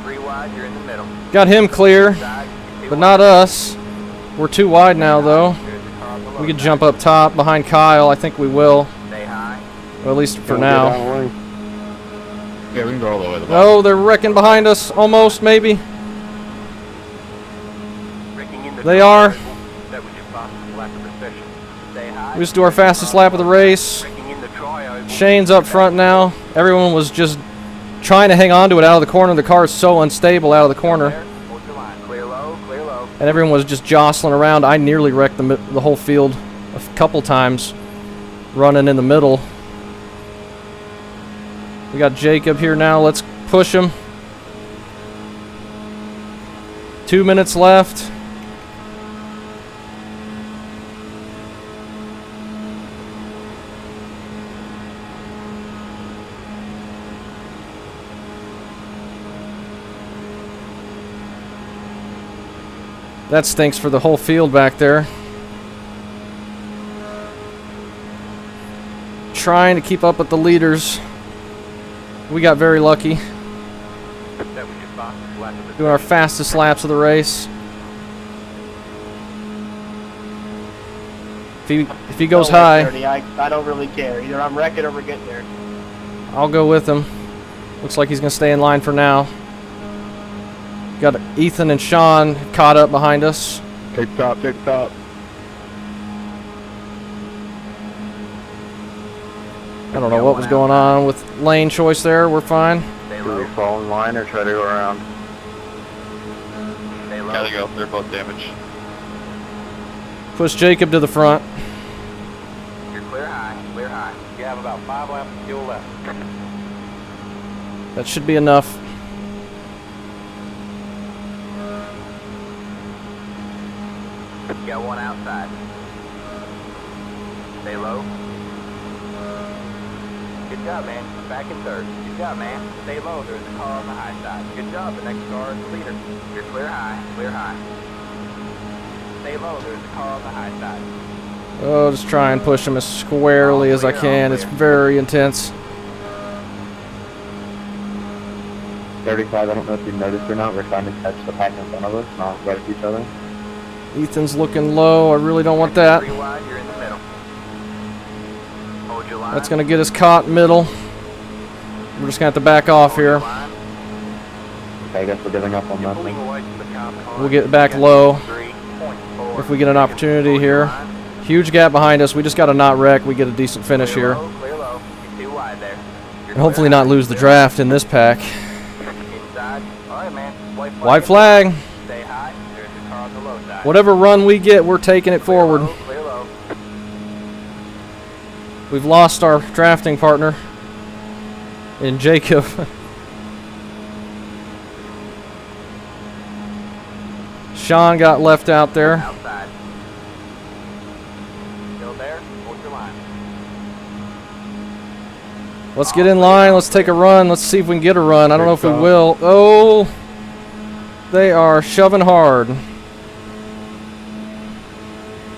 Speaker 2: 3 wide. You're in the middle.
Speaker 1: Got him clear,
Speaker 2: Inside. You're too
Speaker 1: but
Speaker 2: wide.
Speaker 1: not us. We're too wide now though.
Speaker 2: There's a car on the low
Speaker 1: We could
Speaker 2: side.
Speaker 1: jump up top behind Kyle. I think we will.
Speaker 2: Stay high.
Speaker 1: Or at least for
Speaker 4: Don't go down
Speaker 1: now.
Speaker 4: the lane.
Speaker 7: Yeah, we can go all the way to the bottom.
Speaker 1: Oh, they're wrecking behind us. Almost, maybe.
Speaker 2: Breaking in the
Speaker 1: They
Speaker 2: car.
Speaker 1: are.
Speaker 2: That was your fastest lap of the session. Stay high.
Speaker 1: We just do our fastest lap of the race.
Speaker 2: Breaking in the tri-oval.
Speaker 1: Shane's up front now. Everyone was just trying to hang on to it out of the corner. The car is so unstable out of the corner.
Speaker 2: There. Hold your line. Clear low. Clear low.
Speaker 1: And everyone was just jostling around. I nearly wrecked the whole field a couple times running in the middle. We got Jacob here now. Let's push him. 2 minutes left. That stinks for the whole field back there. Trying to keep up with the leaders. We got very lucky.
Speaker 2: That was your fastest lap of the
Speaker 1: Doing our fastest laps of the race. If he goes
Speaker 3: Don't worry,
Speaker 1: high,
Speaker 3: Dirty. I don't really care. Either I'm wrecking or we're getting there.
Speaker 1: I'll go with him. Looks like he's going to stay in line for now. Got Ethan and Sean caught up behind us.
Speaker 7: Take the top, take the top.
Speaker 1: I don't know what was going on with lane choice there. We're fine.
Speaker 2: Stay
Speaker 4: Do we
Speaker 2: low.
Speaker 4: fall in line or try to go around?
Speaker 2: Stay low.
Speaker 3: Gotta go. They're both damaged.
Speaker 1: Push Jacob to the front.
Speaker 2: You're clear high. Clear high.
Speaker 6: You have about 5 laps of fuel left.
Speaker 1: That should be enough.
Speaker 2: You got one outside. Stay low. Good job, man. Back in third. Good job, man. Stay low. There's a car on the high side. Good job. The next car is the leader. You're clear high. Clear high. Stay low. There's a car on the high side.
Speaker 1: Oh, just try and push him as squarely as I can. It's very intense.
Speaker 4: 35, I don't know if you noticed or not, we're trying to catch the pack in front of us, not right at each other.
Speaker 1: Ethan's looking low. I really don't want that.
Speaker 2: 3 wide. You're in the middle. Hold your line.
Speaker 1: That's going to get us caught middle. We're just going to have to back off here.
Speaker 2: Line.
Speaker 4: Okay, I guess we're giving up on that
Speaker 6: Pulling
Speaker 4: one.
Speaker 6: away from the car behind.
Speaker 1: We'll get back low
Speaker 2: 3.4.
Speaker 1: if we get an opportunity here. Huge gap behind us. We just got to not wreck. We get a decent finish here.
Speaker 2: Clear low. You're too wide there.
Speaker 1: And hopefully not lose the draft in this pack.
Speaker 2: Inside. All right, man.
Speaker 1: White flag.
Speaker 2: Stay high. There's a car on the low side.
Speaker 1: Whatever run we get, we're taking it forward.
Speaker 2: Clear low.
Speaker 1: We've lost our drafting partner. and Jacob. Sean got left out there.
Speaker 2: Outside. Still there? Hold your line.
Speaker 1: Let's get in line. Let's take a run. Let's see if we can get a run. I don't know if we will. Oh, they are shoving hard.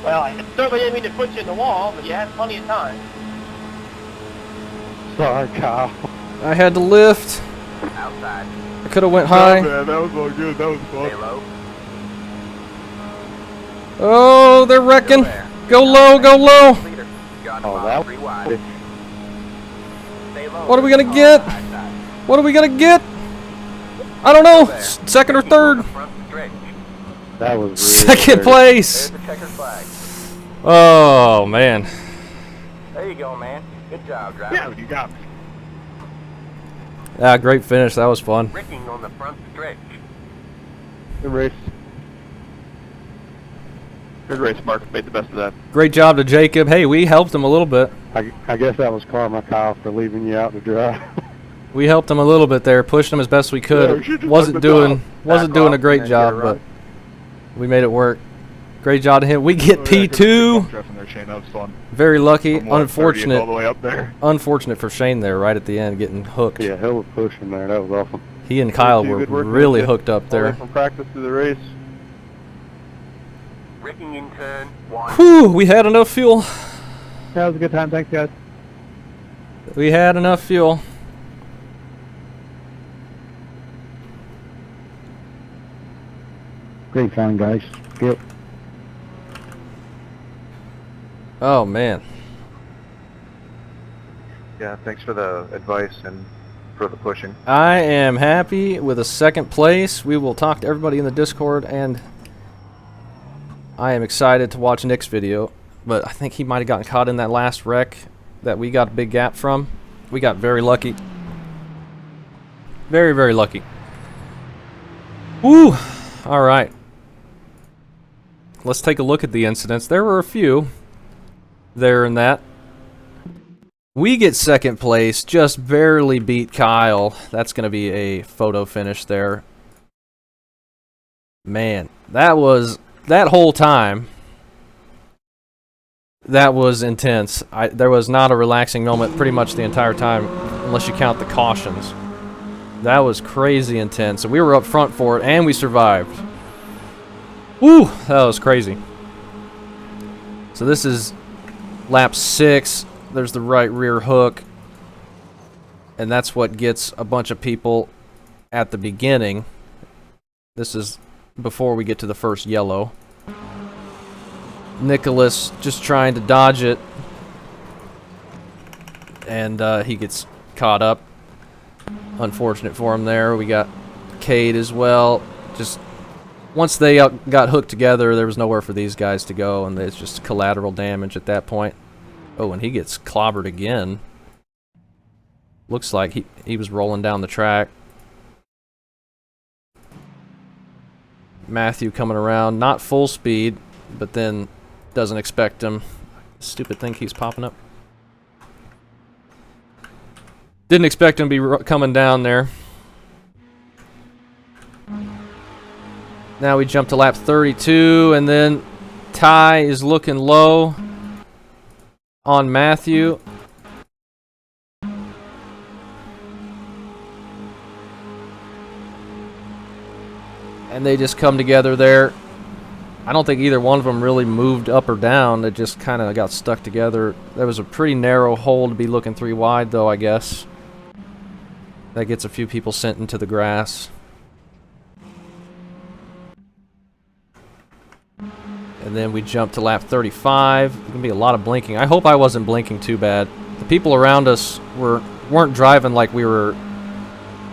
Speaker 8: Well, I certainly didn't mean to put you in the wall, but you had plenty of time.
Speaker 4: Sorry, Kyle.
Speaker 1: I had to lift.
Speaker 2: Outside.
Speaker 1: I could have went
Speaker 7: No,
Speaker 1: high.
Speaker 7: man, that was all good. That was
Speaker 2: Stay
Speaker 7: fun.
Speaker 2: low.
Speaker 1: Oh, they're wrecking.
Speaker 2: Still there.
Speaker 1: Go low, go low.
Speaker 2: Leader. Got
Speaker 4: Oh,
Speaker 2: him
Speaker 4: that-
Speaker 2: on 3 wide. Stay low.
Speaker 1: What are we gonna
Speaker 2: Car on
Speaker 1: get?
Speaker 2: the high side.
Speaker 1: What are we gonna get? I don't know.
Speaker 2: There.
Speaker 1: Second or
Speaker 2: Ricking on
Speaker 1: third.
Speaker 2: the front stretch.
Speaker 4: That was really
Speaker 1: Second
Speaker 4: scary.
Speaker 1: place.
Speaker 2: There's the checkered flag.
Speaker 1: Oh man.
Speaker 2: There you go, man. Good job, driver.
Speaker 7: Yeah, you got me.
Speaker 1: Ah, great finish. That was fun.
Speaker 2: Ricking on the front stretch.
Speaker 4: Good race.
Speaker 7: Good race, Mark. Made the best of that.
Speaker 1: Great job to Jacob. Hey, we helped him a little bit.
Speaker 4: I guess that was karma, Kyle, for leaving you out to dry.
Speaker 1: We helped him a little bit there, pushed him as best we
Speaker 7: Yeah,
Speaker 1: could.
Speaker 7: we should just
Speaker 1: wasn't
Speaker 7: let the
Speaker 1: doing
Speaker 7: dog
Speaker 1: wasn't
Speaker 7: back
Speaker 1: doing a
Speaker 7: off
Speaker 1: great
Speaker 7: and then get
Speaker 1: job,
Speaker 7: it
Speaker 1: but
Speaker 7: right.
Speaker 1: we made it work. Great job to him. We get
Speaker 7: Oh, yeah, good
Speaker 1: P2.
Speaker 7: bump drift in there, Shane. That was fun.
Speaker 1: Very lucky.
Speaker 7: From 130th
Speaker 1: Unfortunate.
Speaker 7: all the way up there.
Speaker 1: Unfortunate for Shane there, right at the end, getting hooked.
Speaker 4: Yeah, hell of pushing there. That was awesome.
Speaker 1: He and Kyle
Speaker 4: Two
Speaker 1: were
Speaker 4: good work
Speaker 1: really
Speaker 4: there.
Speaker 1: hooked up
Speaker 4: All the way
Speaker 1: there.
Speaker 4: from practice to the race.
Speaker 2: Ricking in turn 1.
Speaker 1: Whew, we had enough fuel.
Speaker 4: That was a good time. Thanks, guys.
Speaker 1: We had enough fuel.
Speaker 4: Great fun, guys. Yep.
Speaker 1: Oh man.
Speaker 3: Yeah, thanks for the advice and for the pushing.
Speaker 1: I am happy with a second place. We will talk to everybody in the Discord, and I am excited to watch Nick's video. But I think he might have gotten caught in that last wreck that we got a big gap from. We got very lucky. Very, very lucky. Woo! Alright. Let's take a look at the incidents. There were a few there and that. We get second place, just barely beat Kyle. That's going to be a photo finish there. Man, that whole time, that was intense. There was not a relaxing moment pretty much the entire time, unless you count the cautions. That was crazy intense. And we were up front for it, and we survived. Woo! That was crazy. So this is lap 6. There's the right rear hook. And that's what gets a bunch of people at the beginning. This is before we get to the first yellow. Nicholas just trying to dodge it. And he gets caught up. Unfortunate for him there. We got Cade as well. Just once they got hooked together, there was nowhere for these guys to go, and it's just collateral damage at that point. Oh, and he gets clobbered again. Looks like he was rolling down the track. Matthew coming around, not full speed, but then doesn't expect him. Stupid thing keeps popping up. Didn't expect him to be coming down there. Now we jump to lap 32, and then Ty is looking low on Matthew. And they just come together there. I don't think either one of them really moved up or down. They just kind of got stuck together. There was a pretty narrow hole to be looking 3 wide, though, I guess. That gets a few people sent into the grass. And then we jump to lap 35. There's going to be a lot of blinking. I hope I wasn't blinking too bad. The people around us weren't driving like we were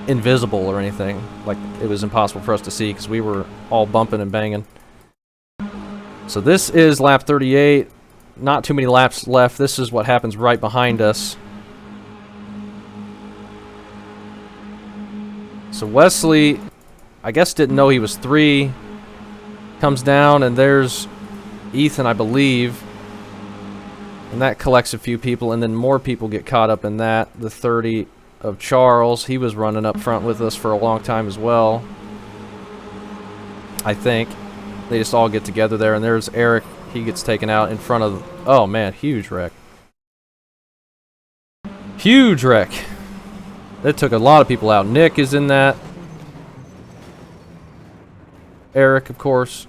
Speaker 1: invisible or anything. Like it was impossible for us to see because we were all bumping and banging. So this is lap 38. Not too many laps left. This is what happens right behind us. So Wesley, I guess didn't know he was 3. Comes down, and there's Ethan, I believe. And that collects a few people, and then more people get caught up in that. The 30 of Charles. He was running up front with us for a long time as well. I think. They just all get together there. And there's Eric. He gets taken out in front of... Oh, man. Huge wreck. Huge wreck. That took a lot of people out. Nick is in that. Eric, of course.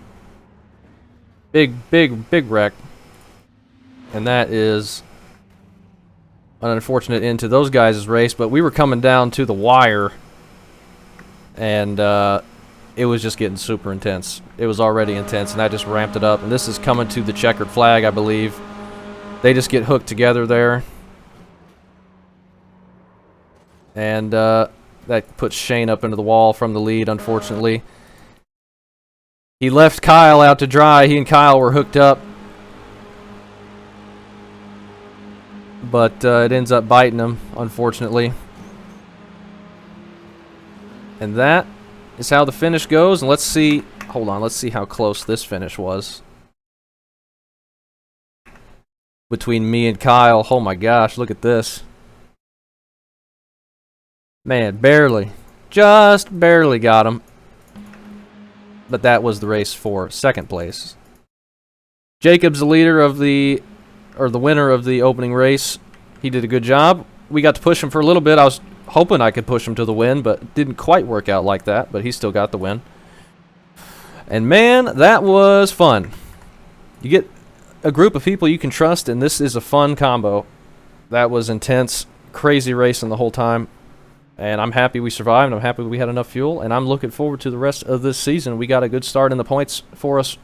Speaker 1: Big wreck. And that is an unfortunate end to those guys' race. But we were coming down to the wire. And it was just getting super intense. It was already intense, and I just ramped it up. And this is coming to the checkered flag, I believe. They just get hooked together there. And that puts Shane up into the wall from the lead, unfortunately. He left Kyle out to dry. He and Kyle were hooked up. But it ends up biting him, unfortunately. And that is how the finish goes. And let's see. Hold on. Let's see how close this finish was. Between me and Kyle. Oh my gosh. Look at this. Man, barely. Just barely got him. But that was the race for second place. Jacob's the leader of the... or the winner of the opening race. He did a good job. We got to push him for a little bit. I was hoping I could push him to the win, but it didn't quite work out like that. But he still got the win. And man, that was fun. You get a group of people you can trust, and this is a fun combo. That was intense, crazy racing the whole time. And I'm happy we survived. I'm happy we had enough fuel, and I'm looking forward to the rest of this season. We got a good start in the points for us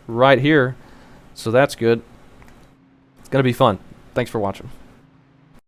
Speaker 1: right here, so that's good. It's going to be fun. Thanks for watching.